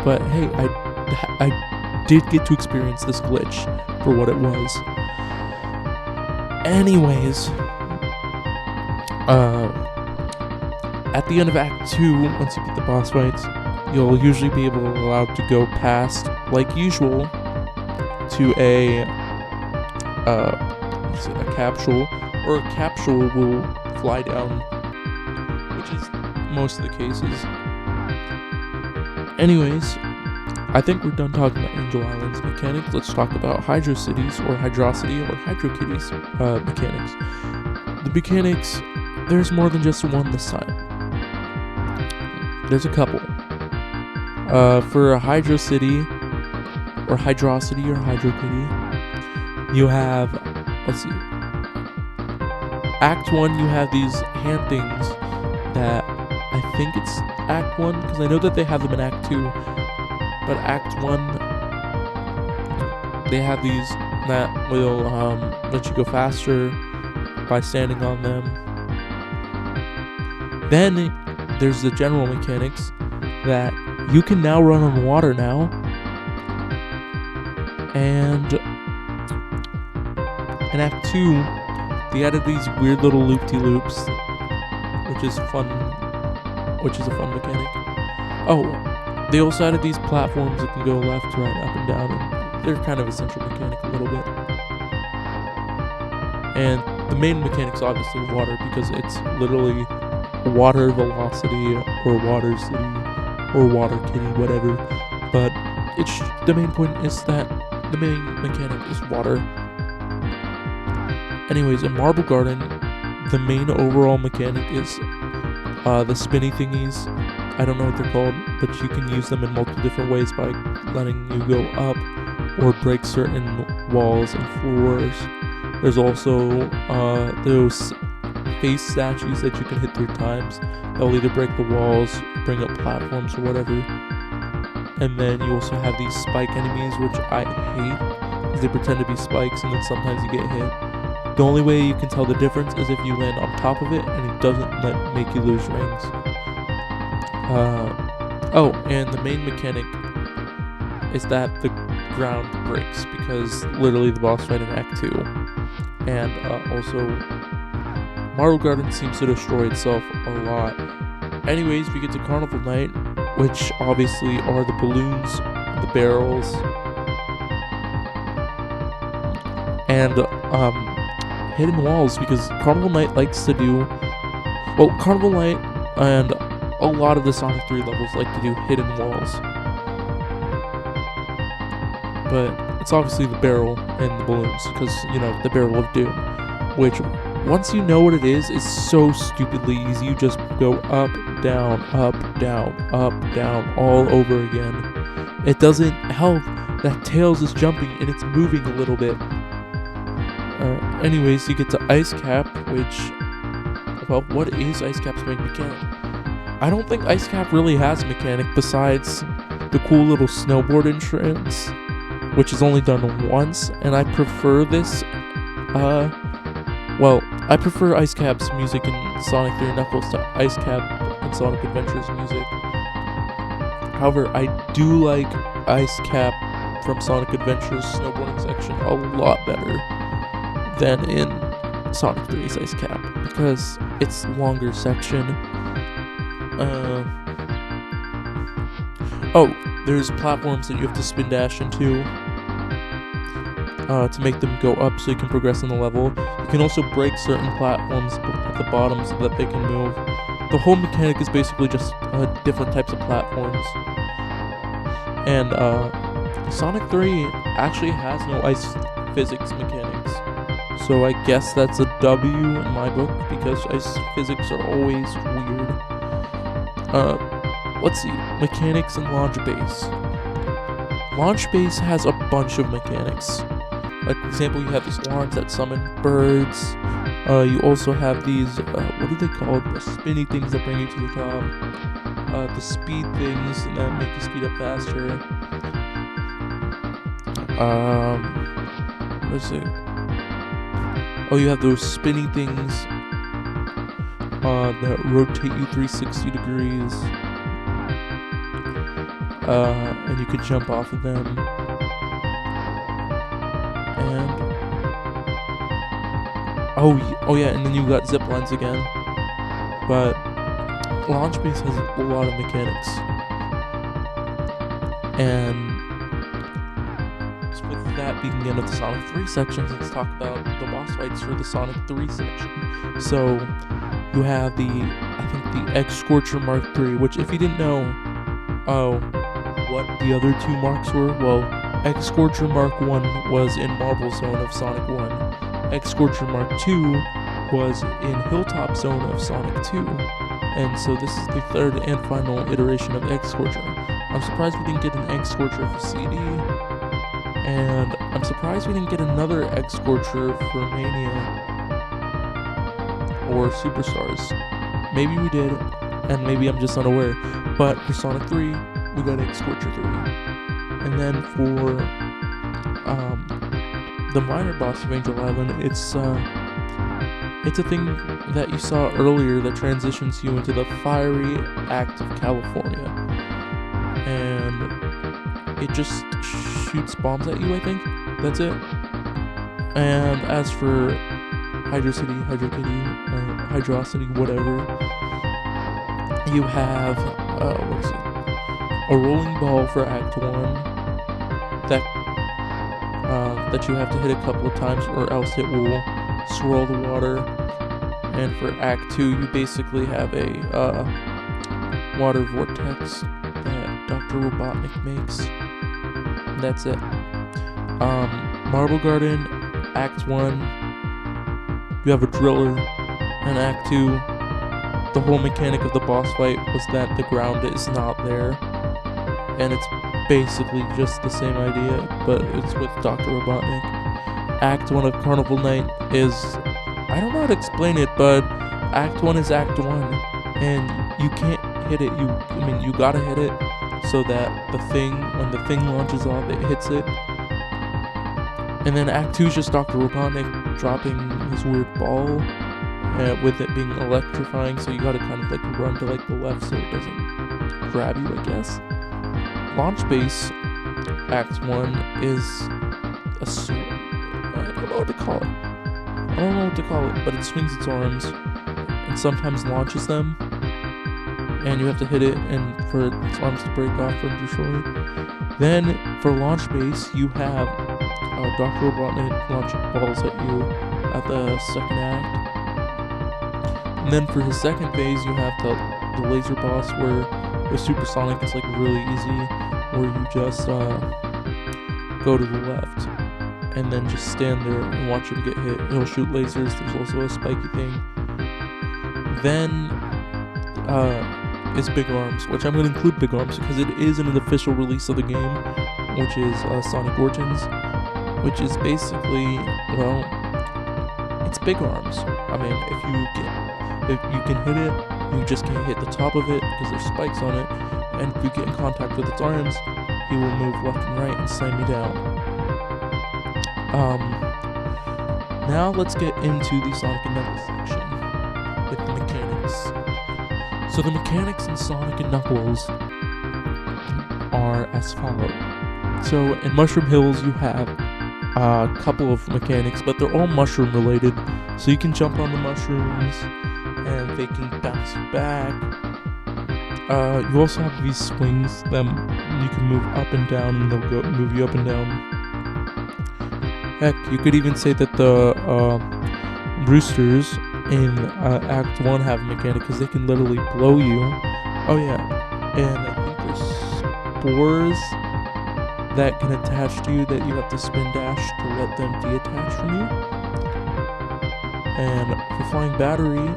But hey, I did get to experience this glitch for what it was. Anyways, at the end of Act 2, once you beat the boss fights, you'll usually be allowed to go past, like usual, to a capsule, or a capsule will fly down, which is most of the cases. Anyways, I think we're done talking about Angel Island's mechanics. Let's talk about Hydro Cities, or Hydrocity, or Hydro Kitties mechanics. The mechanics, there's more than just one this time. There's a couple. For Hydro City, or Hydrocity, or Hydro Kitty, you have, let's see, Act 1, you have these hand things that, I think it's Act 1, because I know that they have them in Act 2, but Act 1, they have these that will let you go faster by standing on them. Then there's the general mechanics that you can now run on water now, and in Act 2 they added these weird little loop-de-loops, which is a fun mechanic. Oh, they also added these platforms that can go left, right, up and down, and they're kind of a central mechanic a little bit. And the main mechanic's obviously water, because it's literally water velocity, or water city, or water kitty, whatever. But the main point is that the main mechanic is water. Anyways, in Marble Garden, the main overall mechanic is the spinny thingies. I don't know what they're called, but you can use them in multiple different ways by letting you go up or break certain walls and floors. There's also those face statues that you can hit 3 times. They'll either break the walls, bring up platforms, or whatever. And then you also have these spike enemies, which I hate, because they pretend to be spikes and then sometimes you get hit. The only way you can tell the difference is if you land on top of it and it doesn't make you lose rings. Oh, and the main mechanic is that the ground breaks, because literally the boss fight in Act 2. And also, Marble Garden seems to destroy itself a lot. Anyways, we get to Carnival Night, which obviously are the balloons, the barrels, and hidden walls, because Carnival Night likes to do, well, Carnival Night and a lot of the Sonic 3 levels like to do hidden walls. But it's obviously the barrel and the balloons, because, you know, the Barrel of Doom, which, once you know what it is so stupidly easy. You just go up, down, all over again. It doesn't help that Tails is jumping and it's moving a little bit. Anyways, you get to Ice Cap, which, well, what is Ice Cap's main mechanic? I don't think Ice Cap really has a mechanic besides the cool little snowboard entrance, which is only done once, and I prefer this, I prefer Ice Cap's music in Sonic 3 Knuckles to Ice Cap in Sonic Adventure's music. However, I do like Ice Cap from Sonic Adventure's snowboarding section a lot better than in Sonic 3's Ice Cap, because it's a longer section. There's platforms that you have to spin dash into to make them go up so you can progress in the level. You can also break certain platforms at the bottom so that they can move. The whole mechanic is basically just different types of platforms. And Sonic 3 actually has no ice physics mechanics, so I guess that's a W in my book, because ice physics are always weird. Let's see, mechanics in Launch Base. Launch Base has a bunch of mechanics. Like, for example, you have this launch that summon birds. You also have these, what are they called? The spinny things that bring you to the top. The speed things that make you speed up faster. What is it? Oh, you have those spinny things that rotate you 360 degrees. And you can jump off of them. And oh yeah, and then you got zip lines again. But Launch Base has a lot of mechanics. And with that being the end of the Sonic 3 sections, let's talk about the boss fights for the Sonic 3 section. So you have the X Scorcher Mark III, which, if you didn't know, what the other 2 marks were, well, X Scorcher Mark I was in Marble Zone of Sonic 1. X Scorcher Mark II was in Hilltop Zone of Sonic 2. And so this is the 3rd and final iteration of X Scorcher. I'm surprised we didn't get an Egg Scorcher for CD. And I'm surprised we didn't get another Egg Scorcher for Mania or Superstars. Maybe we did, and maybe I'm just unaware. But for Sonic 3, we got Egg Scorcher 3. And then for the minor boss of Angel Island, it's a thing that you saw earlier that transitions you into the fiery act of California. And it just shoots bombs at you, I think. That's it. And as for Hydrocity, Hydrocity, whatever, you have, a rolling ball for Act 1 that you have to hit a couple of times or else it will swirl the water. And for Act 2, you basically have a water vortex that Dr. Robotnik makes. That's it. Marble Garden, Act 1, you have a driller. And Act 2, the whole mechanic of the boss fight was that the ground is not there. And it's basically just the same idea, but it's with Dr. Robotnik. Act 1 of Carnival Night is, I don't know how to explain it, but Act 1 is Act 1, and you can't hit it. You gotta hit it so that when the thing launches off, it hits it. And then Act 2 is just Dr. Robotnik dropping his weird ball, with it being electrifying, so you gotta kind of like run to like the left so it doesn't grab you, I guess. Launch Base, Act 1 is a sword. I don't know what to call it. But it swings its arms and sometimes launches them. And you have to hit it and for its arms to break off or destroy. Then, for Launch Base, you have Dr. Robotnik launching balls at you at the second act. And then for his second phase, you have the laser boss where with Supersonic it's like really easy, where you just go to the left and then just stand there and watch him get hit. He'll shoot lasers. There's also a spiky thing. Then is Big Arms, which I'm going to include Big Arms because it is an official release of the game, which is Sonic Origins, which is basically, well, it's Big Arms. I mean, if you can hit it, you just can't hit the top of it because there's spikes on it, and if you get in contact with its arms, he will move left and right and slam you down. Now let's get into the Sonic and Knuckles section with the mechanics. So the mechanics in Sonic and Knuckles are as follows. So in Mushroom Hills you have a couple of mechanics, but they're all mushroom related. So you can jump on the mushrooms and they can bounce you back. You also have these swings that you can move up and down and they'll move you up and down. Heck, you could even say that the roosters in Act 1 have a mechanic because they can literally blow you. Oh yeah, and I think there's spores that can attach to you that you have to spin dash to let them detach from you. And for Flying Battery,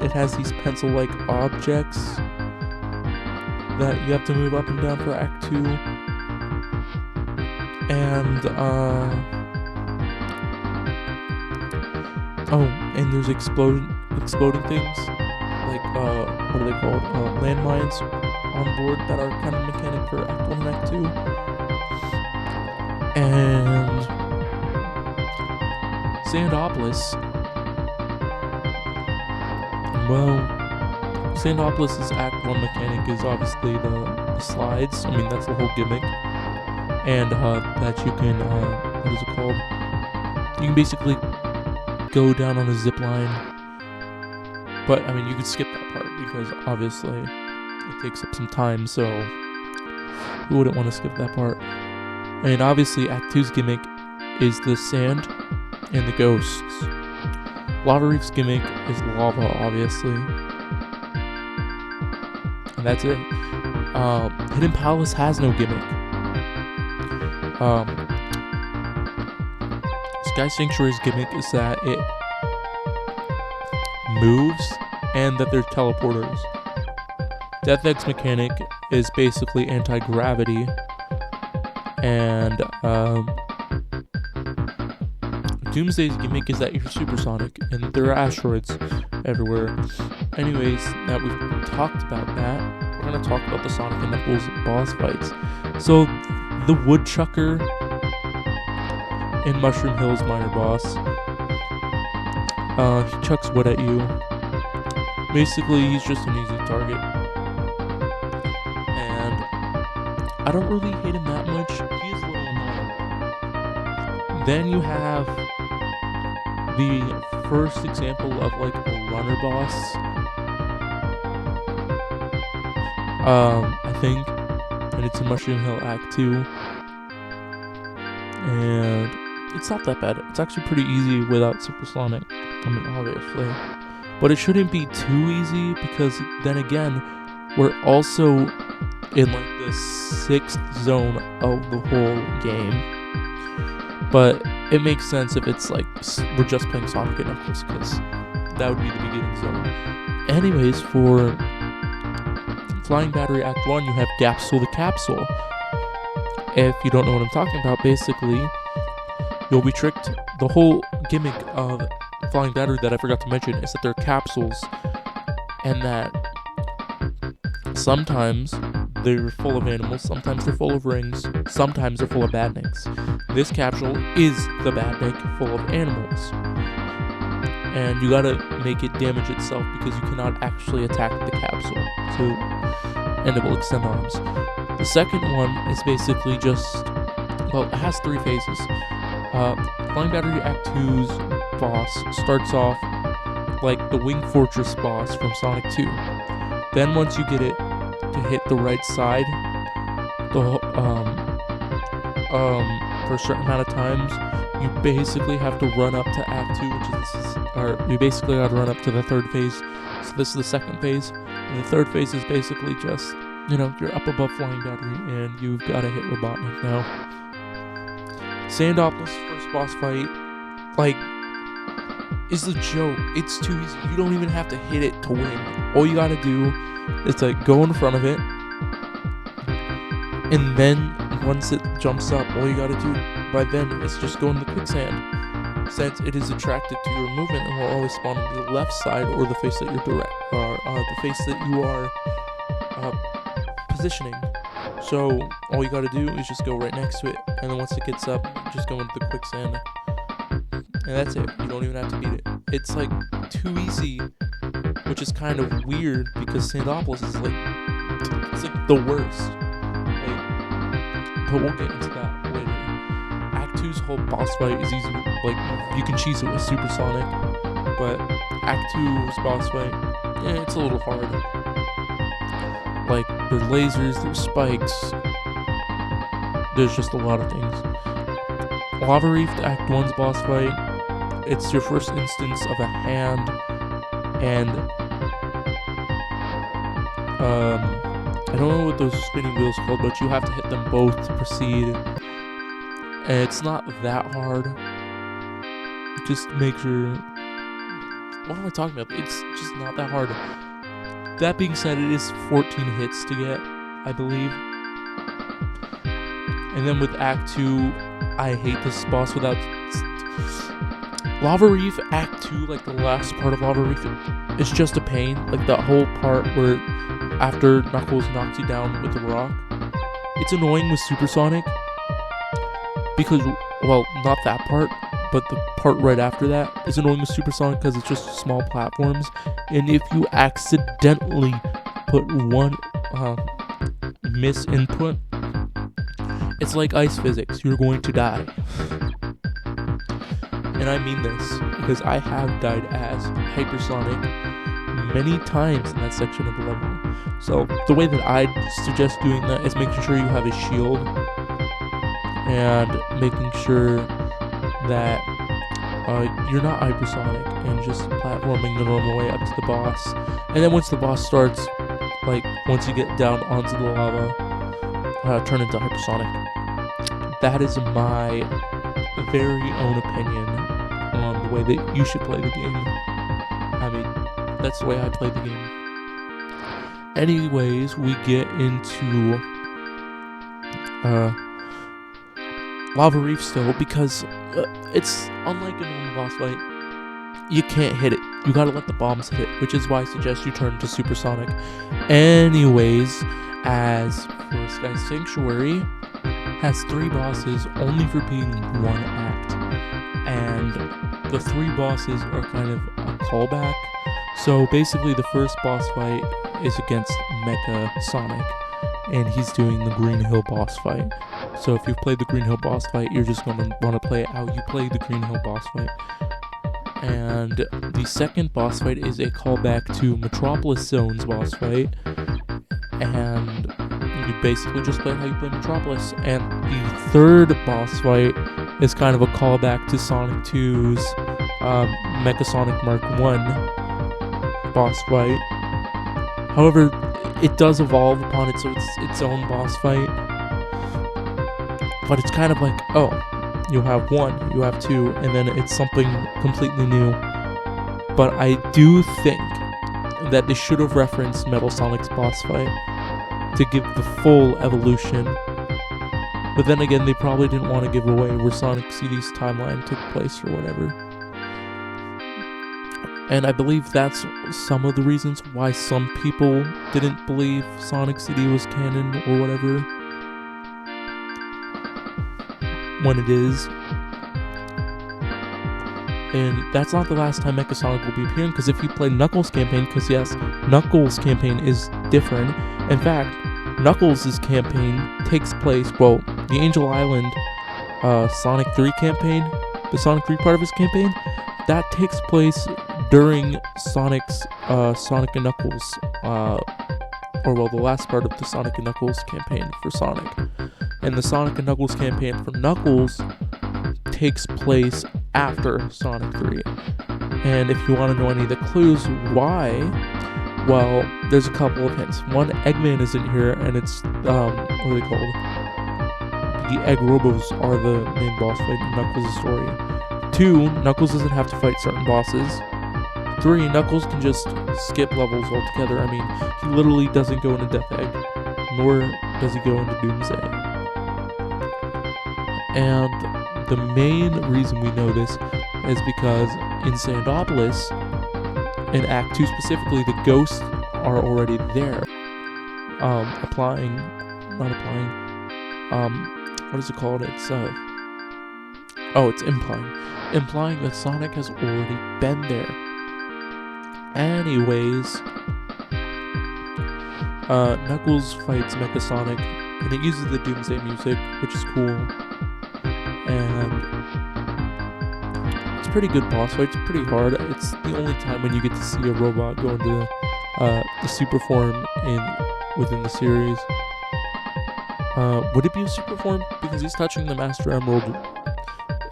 it has these pencil-like objects that you have to move up and down for Act 2. And and there's exploding things, like what are they called? Landmines on board that are kind of mechanic for Act 1 and Act 2. And Sandopolis. Well, Sandopolis' Act 1 mechanic is obviously the slides. I mean, that's the whole gimmick. And that you can, what is it called? You can basically go down on a zip line. But, I mean, you could skip that part because obviously it takes up some time, so you wouldn't want to skip that part. And obviously Act 2's gimmick is the sand and the ghosts. Lava Reef's gimmick is lava, obviously. And that's it. Hidden Palace has no gimmick. Sky Sanctuary's gimmick is that it moves and that they're teleporters. Death Egg's mechanic is basically anti-gravity, and Doomsday's gimmick is that you're supersonic, and there are asteroids everywhere. Anyways, now we've talked about that, we're going to talk about the Sonic and Knuckles boss fights. So, the Woodchucker in Mushroom Hill's minor boss, he chucks wood at you. Basically, he's just an easy target. And I don't really hate him that much. He is a little annoying. Then you have the first example of like a runner boss. I think. And it's in Mushroom Hill Act 2. And it's not that bad. It's actually pretty easy without Supersonic. I mean, obviously. But it shouldn't be too easy, because then again, we're also in like the 6th zone of the whole game. But it makes sense if it's like we're just playing Sonic and Knuckles, because that would be the beginning zone. Anyways, for Flying Battery Act 1, you have Gapsule the Capsule. If you don't know what I'm talking about, basically, you'll be tricked. The whole gimmick of Flying Battery that I forgot to mention is that they're capsules, and that sometimes they're full of animals, sometimes they're full of rings, sometimes they're full of badniks. This capsule is the badnik full of animals. And you gotta make it damage itself, because you cannot actually attack the capsule. And it will extend arms. The second one is basically just, well, it has 3 phases. Flying Battery Act 2's boss starts off like the Wing Fortress boss from Sonic 2. Then once you get it to hit the right side, for a certain amount of times, you basically have to run up to Act 2, or you basically got to run up to the 3rd phase. So this is the 2nd phase. And the 3rd phase is basically just, you're up above Flying Battery, and you've got to hit Robotnik now. Sandopoulos' first boss fight, is a joke. It's too easy. You don't even have to hit it to win. All you gotta do is, go in front of it, and then once it jumps up, all you gotta do by then is just go in the quicksand. Since it is attracted to your movement, and will always spawn on the left side, or the face that you are positioning. So all you gotta do is just go right next to it, and then once it gets up, just go into the quicksand, and that's it. You don't even have to beat it. It's too easy, which is kind of weird, because Sandopoulos is the worst. But we'll get into that later. Act 2's whole boss fight is easy. You can cheese it with Supersonic, but Act 2's boss fight, it's a little hard. There's lasers, there's spikes, there's just a lot of things. Lava Reef, Act 1's boss fight, it's your first instance of a hand, and I don't know what those spinning wheels are called, but you have to hit them both to proceed. And it's not that hard. Just make sure. What am I talking about? It's just not that hard. That being said, it is 14 hits to get, I believe. And then with Act 2, I hate this boss without. Lava Reef Act 2, the last part of Lava Reef, is just a pain. That whole part where after Knuckles knocks you down with the rock. It's annoying with Supersonic, because, well, not that part, but the part right after that is annoying with Supersonic, because it's just small platforms, and if you accidentally put one misinput, it's like ice physics. You're going to die. And I mean this, because I have died as Hypersonic many times in that section of the level. So the way that I'd suggest doing that is making sure you have a shield, and making sure that you're not hypersonic, and just platforming the normal way up to the boss. And then once the boss starts, once you get down onto the lava, turn into hypersonic. That is my very own opinion on the way that you should play the game. I mean, that's the way I play the game. Anyways, we get into Lava Reef still, because it's unlike a normal boss fight. You can't hit it. You gotta let the bombs hit it, which is why I suggest you turn to Supersonic. Anyways, as for Sky Sanctuary, has 3 bosses only for being 1 act. And the 3 bosses are kind of a callback. So basically the first boss fight is against Mecha Sonic, and he's doing the Green Hill boss fight. So if you've played the Green Hill boss fight, you're just going to want to play it how you played the Green Hill boss fight. And the second boss fight is a callback to Metropolis Zone's boss fight, and you basically just play how you play Metropolis. And the third boss fight is kind of a callback to Sonic 2's Mecha Sonic Mark 1 boss fight. However, it does evolve upon its own boss fight, but it's kind of like, oh, you have 1, you have 2, and then it's something completely new. But I do think that they should have referenced Metal Sonic's boss fight to give the full evolution. But then again, they probably didn't want to give away where Sonic CD's timeline took place or whatever. And I believe that's some of the reasons why some people didn't believe Sonic CD was canon or whatever, when it is. And that's not the last time Mecha Sonic will be appearing, because if you play Knuckles' campaign, because yes, Knuckles' campaign is different. In fact, Knuckles' campaign takes place, well, the Angel Island Sonic 3 campaign, the Sonic 3 part of his campaign, that takes place during Sonic's Sonic and Knuckles, the last part of the Sonic and Knuckles campaign for Sonic. And the Sonic and Knuckles campaign for Knuckles takes place after Sonic 3. And if you want to know any of the clues why, well, there's a couple of hints. One, Eggman isn't here, and it's, what are they called? The Egg Robos are the main boss fight in Knuckles' story. 2, Knuckles doesn't have to fight certain bosses. 3, Knuckles can just skip levels altogether. I mean, he literally doesn't go into Death Egg, nor does he go into Doomsday. And the main reason we know this is because in Sandopolis, in Act 2 specifically, the ghosts are already there. What is it called? It's implying that Sonic has already been there. Anyways, Knuckles fights Mecha Sonic, and it uses the Doomsday music, which is cool. And it's a pretty good boss fight. It's pretty hard. It's the only time when you get to see a robot go into the super form within the series. Would it be a super form? Because he's touching the Master Emerald.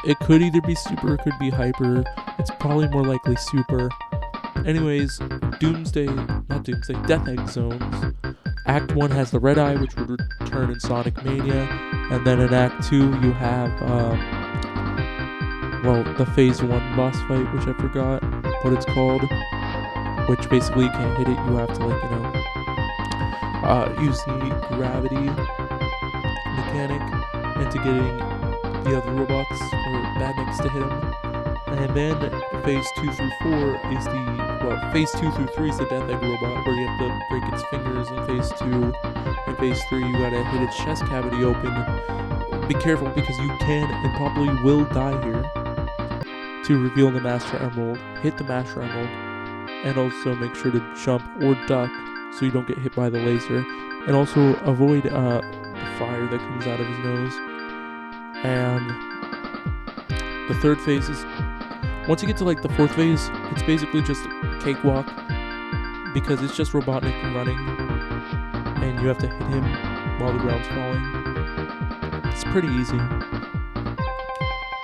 It could either be super, it could be hyper. It's probably more likely super. Anyways, Death Egg Zones. Act 1 has the Red Eye, which would return in Sonic Mania. And then in Act 2, you have, the Phase 1 boss fight, which I forgot what it's called. Which basically you can't hit it, you have to, use the gravity mechanic into getting the other robots or badniks to hit him. And then Phase 2 through 4 is Phase 2 through 3 is the Death Egg robot, where you have to break its fingers in Phase 2. In Phase 3, you gotta hit its chest cavity open. Be careful, because you can and probably will die here. To reveal the Master Emerald, hit the Master Emerald, and also make sure to jump or duck so you don't get hit by the laser. And also avoid the fire that comes out of his nose. And the third phase is, once you get to the fourth phase, it's basically just a cakewalk, because it's just Robotnik running, and you have to hit him while the ground's falling. It's pretty easy.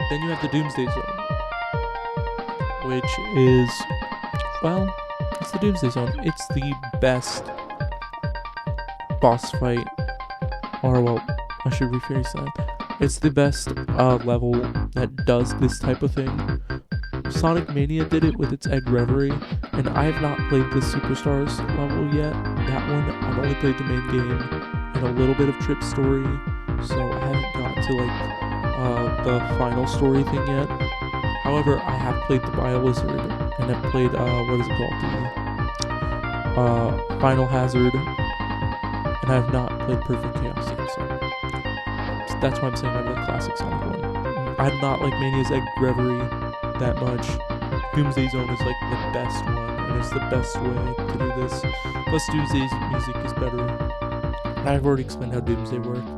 Then you have the Doomsday Zone, which is, it's the Doomsday Zone. It's the best boss fight, or I should rephrase that. It's the best level that does this type of thing. Sonic Mania did it with its Egg Reverie, and I have not played the Superstars level yet, that one, I've only played the main game and a little bit of Trip's story, so I haven't gotten to like the final story thing yet. However, I have played the BioLizard, and I've played what is it called, the Final Hazard, and I have not played Perfect Chaos yet. So that's why I'm saying I'm the classic Sonic one. I'm not like Mania's Egg Reverie that much. Doomsday Zone is like the best one, and it's the best way to do this. Plus, Doomsday's music is better. I've already explained how Doomsday worked.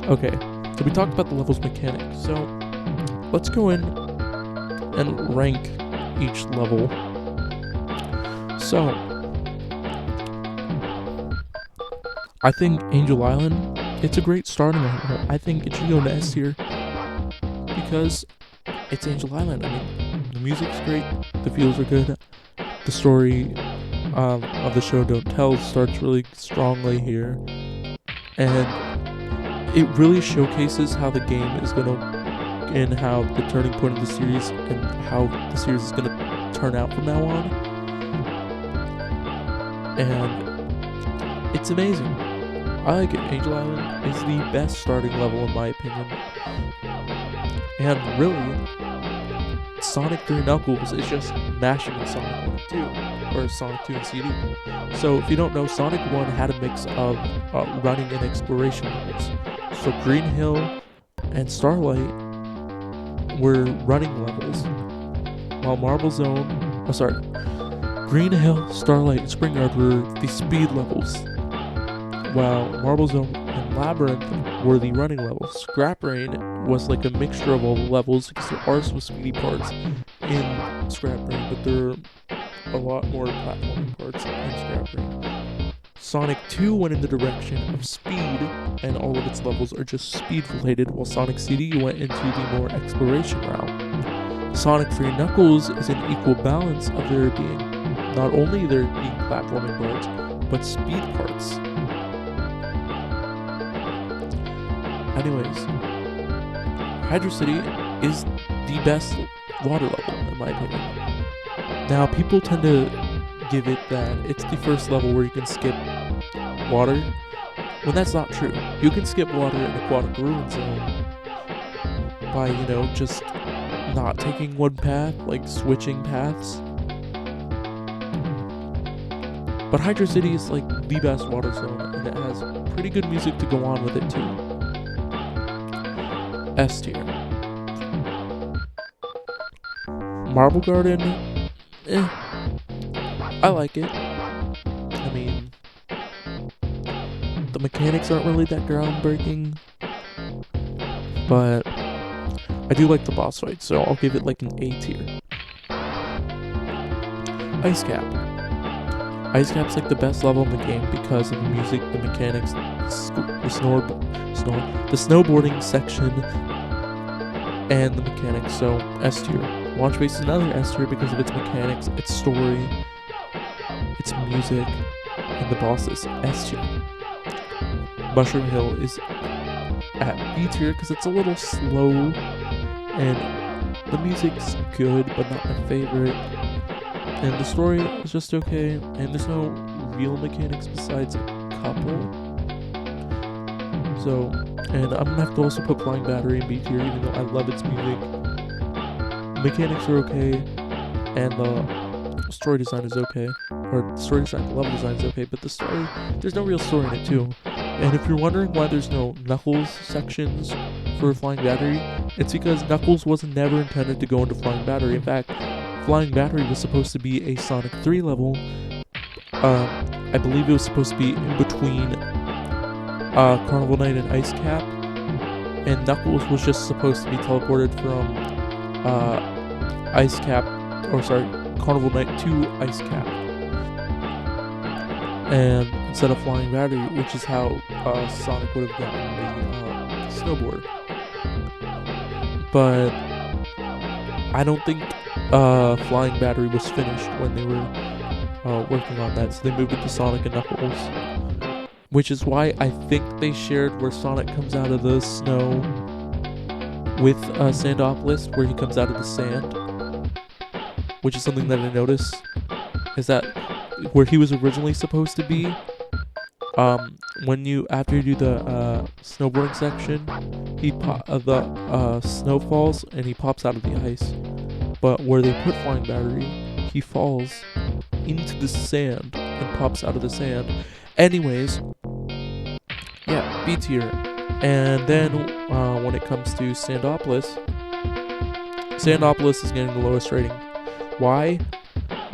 Okay, so we talked about the levels mechanics. So let's go in and rank each level. So I think Angel Island, it's a great starting level. I think it should go into S tier because it's Angel Island. I mean, the music's great, the feels are good, the story of the show Don't Tell starts really strongly here, and it really showcases how the game is gonna, and how the turning point of the series, and how the series is gonna turn out from now on. And it's amazing. I like it. Angel Island is the best starting level in my opinion. And really, Sonic 3 Knuckles is just mashing in Sonic 1 and 2, or Sonic 2 and CD. So if you don't know, Sonic 1 had a mix of running and exploration levels. So Green Hill and Starlight were running levels, while Green Hill, Starlight, and Spring Yard were the speed levels, while Marble Zone and Labyrinth were the running levels. Scrap Rain was like a mixture of all the levels, because there are some speedy parts in Scrap Rain, but there are a lot more platforming parts in Scrap Rain. Sonic 2 went in the direction of speed, and all of its levels are just speed related, while Sonic CD went into the more exploration route. Sonic 3 Knuckles is an equal balance of there being, not only there being platforming parts, but speed parts. Anyways, Hydro City is the best water level, in my opinion. Now, people tend to give it that it's the first level where you can skip water, when that's not true. You can skip water in Aquatic Ruin Zone by, just not taking one path, like switching paths. But Hydro City is like the best water zone, and it has pretty good music to go on with it too. S tier. Marble Garden, I like it. I mean, the mechanics aren't really that groundbreaking, but I do like the boss fight, so I'll give it like an A tier. Ice Cap. Ice Cap's like the best level in the game because of the music, the mechanics, the snowboarding section, and the mechanics, so S tier. Launch Base is another S tier because of its mechanics, its story, its music, and the bosses. S tier. Mushroom Hill is at B tier because it's a little slow, and the music's good, but not my favorite. And the story is just okay, and there's no real mechanics besides a couple. So, and I'm gonna have to also put Flying Battery in B tier, even though I love its music. Mechanics are okay, and the story design is okay. Or the level design is okay, but the story, there's no real story in it too. And if you're wondering why there's no Knuckles sections for Flying Battery, it's because Knuckles was never intended to go into Flying Battery. In fact, Flying Battery was supposed to be a Sonic 3 level. I believe it was supposed to be in between Carnival Night and Ice Cap, and Knuckles was just supposed to be teleported from Carnival Night to Ice Cap, and instead of Flying Battery, which is how Sonic would have gotten the snowboard. But I don't think Flying Battery was finished when they were working on that, so they moved it to Sonic and Knuckles, which is why I think they shared where Sonic comes out of the snow with Sandopolis, where he comes out of the sand, which is something that I noticed, is that where he was originally supposed to be. After you do the snowboarding section, the snow falls and he pops out of the ice. But where they put Flying Battery, he falls into the sand and pops out of the sand. Anyways, yeah, B tier. And then when it comes to Sandopolis is getting the lowest rating. Why?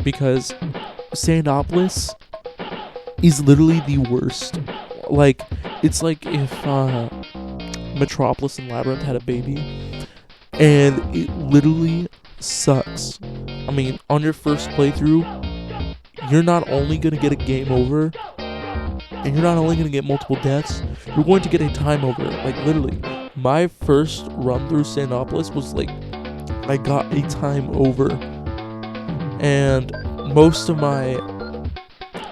Because Sandopolis is literally the worst. Like, it's like if Metropolis and Labyrinth had a baby, and it literally sucks. I mean, on your first playthrough, you're not only gonna get a game over, and you're not only gonna get multiple deaths, you're going to get a time over. Like, literally, my first run through Sandopolis was like, I got a time over, and most of my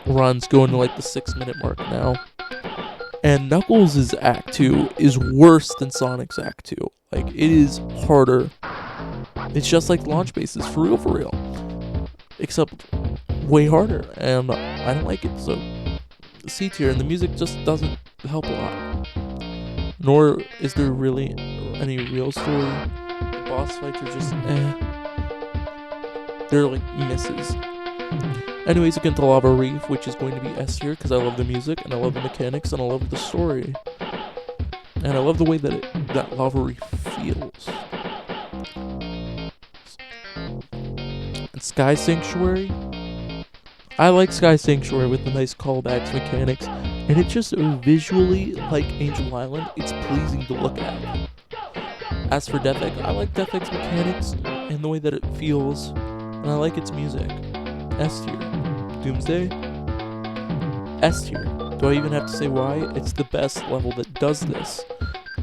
runs go into like the 6-minute mark now. And Knuckles' Act 2 is worse than Sonic's Act 2. Like, it is harder. It's just like launch bases, for real. Except way harder, and I don't like it. So C tier, and the music just doesn't help a lot. Nor is there really any real story. The boss fights are just They're like misses. Anyways, again to Lava Reef, which is going to be S tier because I love the music and I love the mechanics and I love the story. And I love the way that Lava Reef feels. And Sky Sanctuary. I like Sky Sanctuary with the nice callbacks mechanics, and it just visually, like Angel Island, it's pleasing to look at. As for Death Egg, I like Death Egg's mechanics and the way that it feels, and I like its music. S tier. Doomsday. S tier. Do I even have to say why? It's the best level that does this,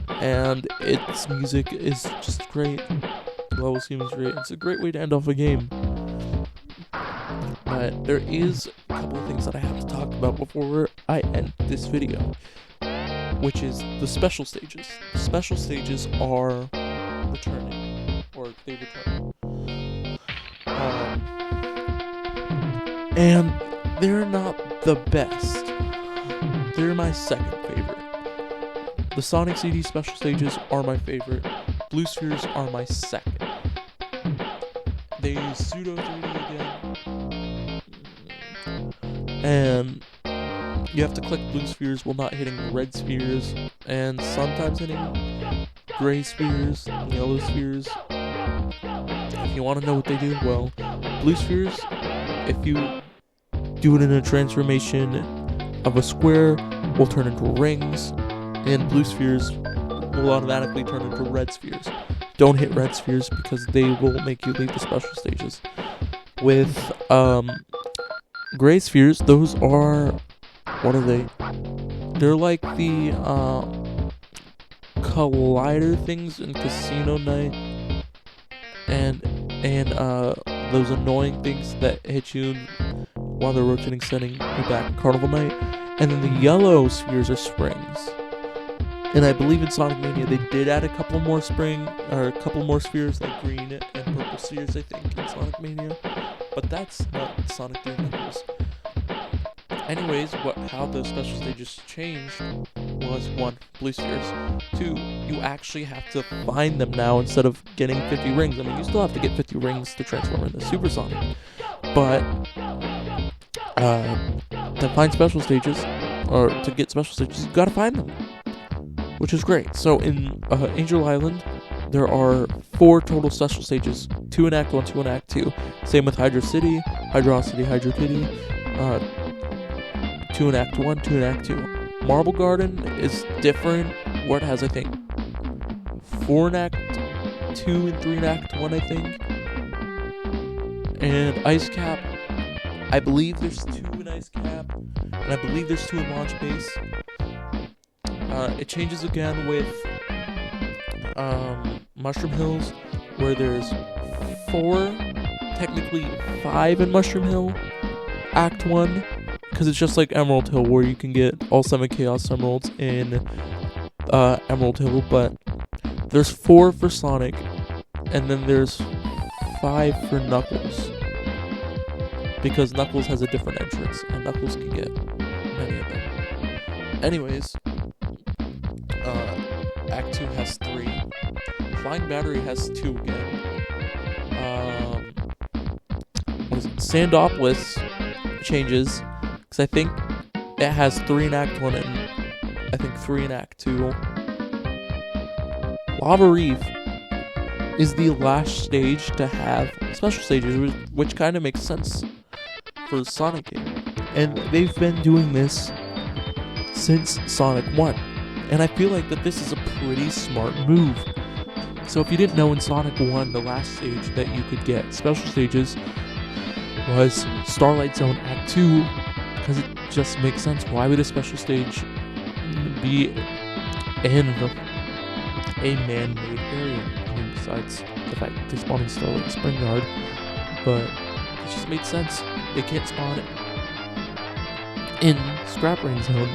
and its music is just great. The level seems great. It's a great way to end off a game. But there is a couple of things that I have to talk about before I end this video, which is the special stages. The special stages are returning, or they return. And they're not the best. They're my second favorite. The Sonic CD special stages are my favorite. Blue Spheres are my second. They use pseudo 3D again. And you have to collect blue spheres while not hitting red spheres, and sometimes hitting gray spheres and yellow spheres. If you want to know what they do, well, blue spheres, if you do it in a transformation of a square, will turn into rings, and blue spheres will automatically turn into red spheres. Don't hit red spheres because they will make you leave the special stages. With gray spheres, those are, what are they? They're like the collider things in Casino Night, and those annoying things that hit you while they're rotating, sending you back in Carnival Night. And then the yellow spheres are springs. And I believe in Sonic Mania they did add a couple more spheres like green and purple spheres, I think, in Sonic Mania. But that's not Sonic 3 Knuckles. Anyways, how the special stages changed was 1, blue spheres. 2, you actually have to find them now instead of getting 50 rings. I mean, you still have to get 50 rings to transform into Super Sonic. But to find special stages, or to get special stages, you gotta find them, which is great. So in Angel Island, there are 4 total special stages, 2 in Act 1, 2 in Act 2. Same with Hydro City, Hydrocity, Hydro Kitty, 2 in Act 1, 2 in Act 2. Marble Garden is different, where it has, I think, 4 in Act 2 and 3 in Act 1, I think. And Ice Cap, I believe there's 2 in Ice Cap, and I believe there's 2 in Launch Base. It changes again with Mushroom Hills, where there's 4, technically 5 in Mushroom Hill, Act 1, because it's just like Emerald Hill, where you can get all 7 Chaos Emeralds in Emerald Hill, but there's 4 for Sonic, and then there's 5 for Knuckles. because Knuckles has a different entrance, and Knuckles can get many of them. Anyways, Act 2 has 3. Flying Battery has 2 again. What is it? Sandopolis changes, because I think it has 3 in Act 1 and I think 3 in Act 2. Lava Reef is the last stage to have special stages, which kind of makes sense for the Sonic game. And they've been doing this since Sonic 1. And I feel like that this is a pretty smart move. So if you didn't know, in Sonic 1, the last stage that you could get special stages was Starlight Zone Act 2, because it just makes sense. Why would a special stage be in a man-made area? I mean, besides the fact that they spawn in Starlight Spring Yard, but it just made sense. They can't spawn in Scrap Rain Zone,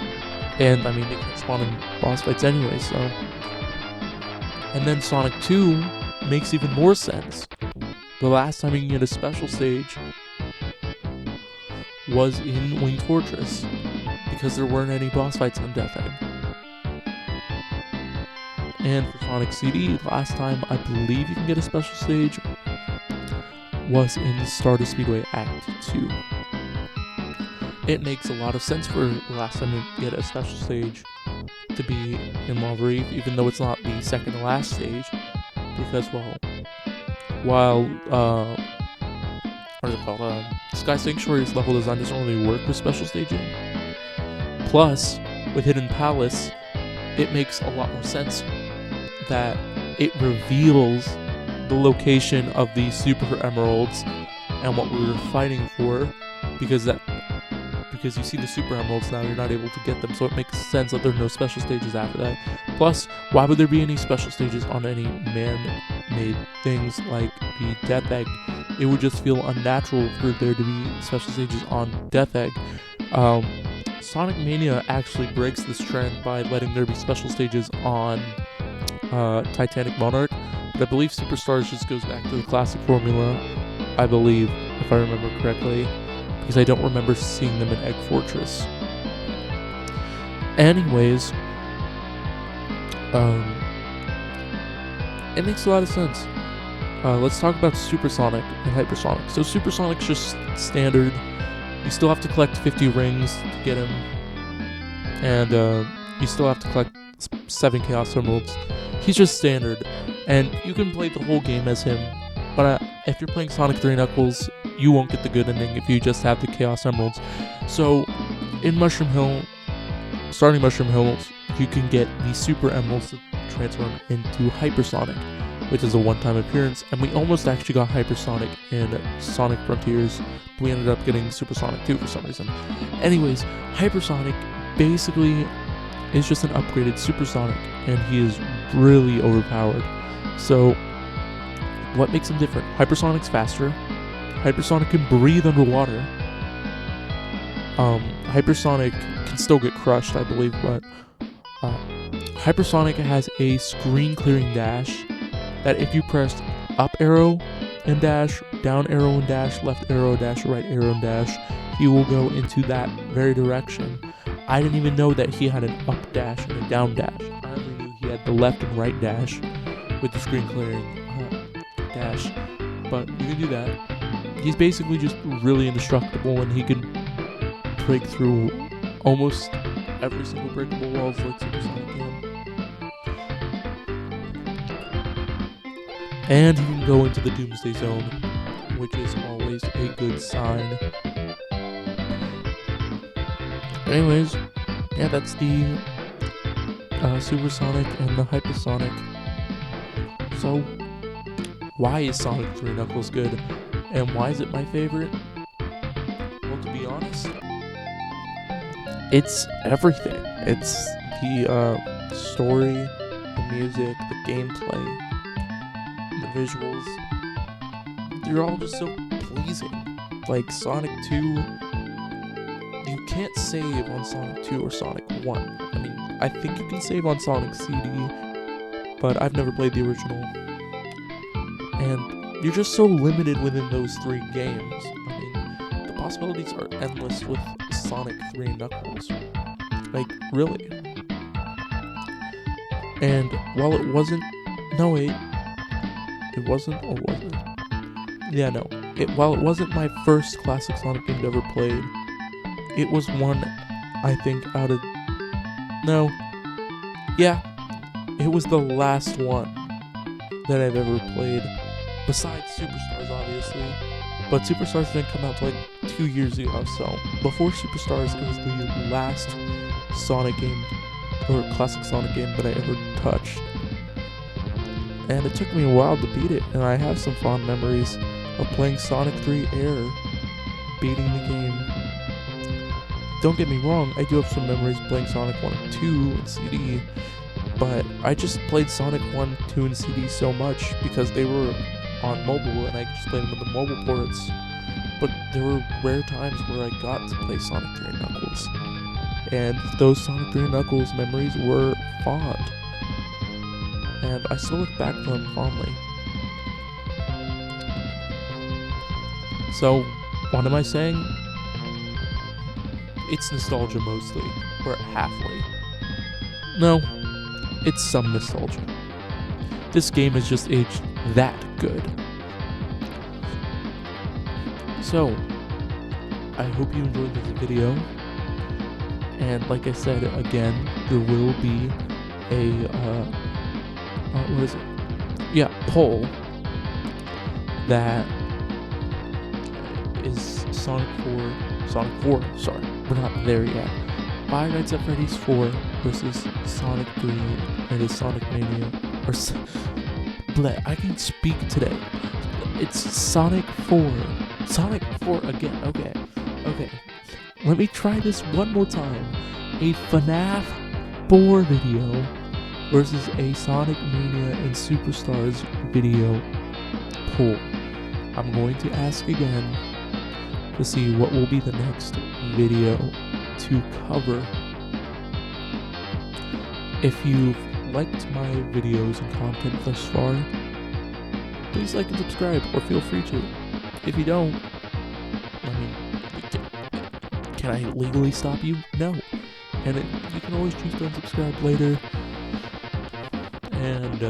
and I mean, they can't spawn in boss fights anyway, so. And then Sonic 2 makes even more sense. The last time you can get a special stage was in Winged Fortress, because there weren't any boss fights on Death Egg. And for Sonic CD, last time I believe you can get a special stage was in Stardust Speedway Act 2. It makes a lot of sense for the last time you get a special stage to be in Lava Reef, even though it's not the second to last stage, because, well, while, what is it called, Sky Sanctuary's level design doesn't really work with special staging. Plus, with Hidden Palace, it makes a lot more sense that it reveals the location of the Super Emeralds and what we were fighting for, because you see the Super Emeralds now, you're not able to get them, so it makes sense that there are no special stages after that. Plus, why would there be any special stages on any man-made things like the Death Egg? It would just feel unnatural for there to be special stages on Death Egg. Sonic Mania actually breaks this trend by letting there be special stages on Titanic Monarch, but I believe Superstars just goes back to the classic formula, I believe, if I remember correctly, because I don't remember seeing them in Egg Fortress. Anyways, it makes a lot of sense. Let's talk about Supersonic and Hypersonic. So Supersonic's just standard. You still have to collect 50 rings to get him, and you still have to collect 7 Chaos Emeralds. He's just standard, and you can play the whole game as him, but if you're playing Sonic 3 Knuckles, you won't get the good ending if you just have the Chaos Emeralds. So, in Mushroom Hill, starting Mushroom Hills, you can get the Super Emeralds to transform into Hypersonic, which is a one-time appearance, and we almost actually got Hypersonic in Sonic Frontiers, but we ended up getting Supersonic 2 for some reason. Anyways, Hypersonic basically is just an upgraded Supersonic, and he is really overpowered. So, what makes him different? Hypersonic's faster. Hypersonic can breathe underwater. Hypersonic can still get crushed, I believe, but Hypersonic has a screen-clearing dash that if you press up arrow and dash, down arrow and dash, left arrow dash, right arrow and dash, he will go into that very direction. I didn't even know that he had an up dash and a down dash. I only knew he had the left and right dash with the screen-clearing dash, but you can do that. He's basically just really indestructible, and he can break through almost every single breakable walls like Supersonic can. And he can go into the Doomsday Zone, which is always a good sign. Anyways, yeah, that's the Supersonic and the Hypersonic. So, why is Sonic 3 Knuckles good? And why is it my favorite? Well, to be honest, it's everything. It's the story, the music, the gameplay, the visuals. They're all just so pleasing. Like Sonic 2, you can't save on Sonic 2 or Sonic 1. I mean, I think you can save on Sonic CD, but I've never played the original. And you're just so limited within those 3 games. I mean, the possibilities are endless with Sonic 3 and Knuckles. Like, really. And while it wasn't... No, wait. It wasn't, or was it? Yeah, no. While it wasn't my first classic Sonic game to ever played, it was one, I think, out of... No. Yeah. It was the last one that I've ever played. Besides Superstars, obviously. But Superstars didn't come out till like 2 years ago, so before Superstars, it was the last Sonic game, or classic Sonic game that I ever touched. And it took me a while to beat it, and I have some fond memories of playing Sonic 3 Air, beating the game. Don't get me wrong, I do have some memories playing Sonic 1 and 2 and CD, but I just played Sonic 1, 2, and CD so much because they were on mobile and I just played them with the mobile ports. But there were rare times where I got to play Sonic 3 and Knuckles, and those Sonic 3 and Knuckles memories were fond, and I still look back to them fondly. So, what am I saying? It's nostalgia mostly, or halfly. No, it's some nostalgia. This game has just aged that good. So, I hope you enjoyed this video, and like I said, again, there will be a, poll that is Sonic 4, sorry, we're not there yet. Five Nights at Freddy's 4 versus Sonic 3 and his Sonic Mania, or I can speak today. It's Sonic 4 again, okay. Let me try this one more time. A FNAF 4 video versus a Sonic Mania and Superstars video poll. I'm going to ask again to see what will be the next video to cover. If you've liked my videos and content thus far, please like and subscribe, or feel free to. If you don't, can I legally stop you? No. And you can always choose to unsubscribe later. And,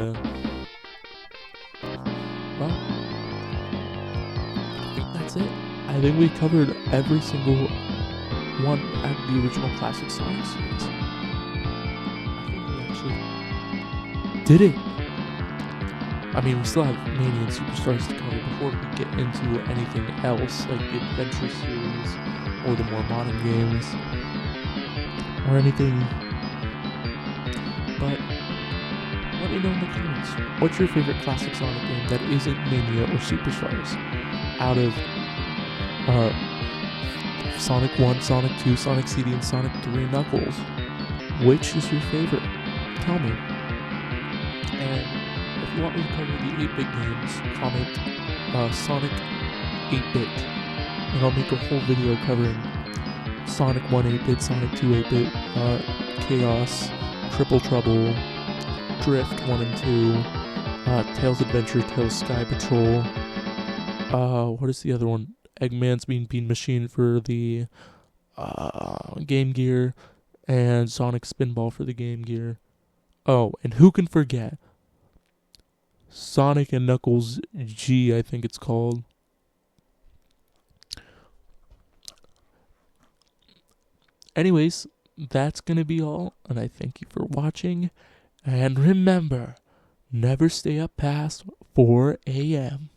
well, I think that's it. I think we covered every single one at the original classic Sonic series. I think we actually did it. I mean, we still have Mania and Superstars to cover before we get into anything else, like the Adventure series, or the more modern games, or anything. But let me know in the comments, what's your favorite classic Sonic game that isn't Mania or Superstars? Out of Sonic 1, Sonic 2, Sonic CD, and Sonic 3 Knuckles, which is your favorite? Tell me. And if you want me to cover the 8-bit games, comment Sonic 8-bit, and I'll make a whole video covering Sonic 1 8-bit, Sonic 2 8-bit, Chaos, Triple Trouble, Drift 1 and 2, Tails Adventure, Tails Sky Patrol, what is the other one? Eggman's Mean Bean Machine for the Game Gear, and Sonic Spinball for the Game Gear. Oh, and who can forget Sonic and Knuckles G, I think it's called. Anyways, that's gonna be all, and I thank you for watching. And remember, never stay up past 4 a.m.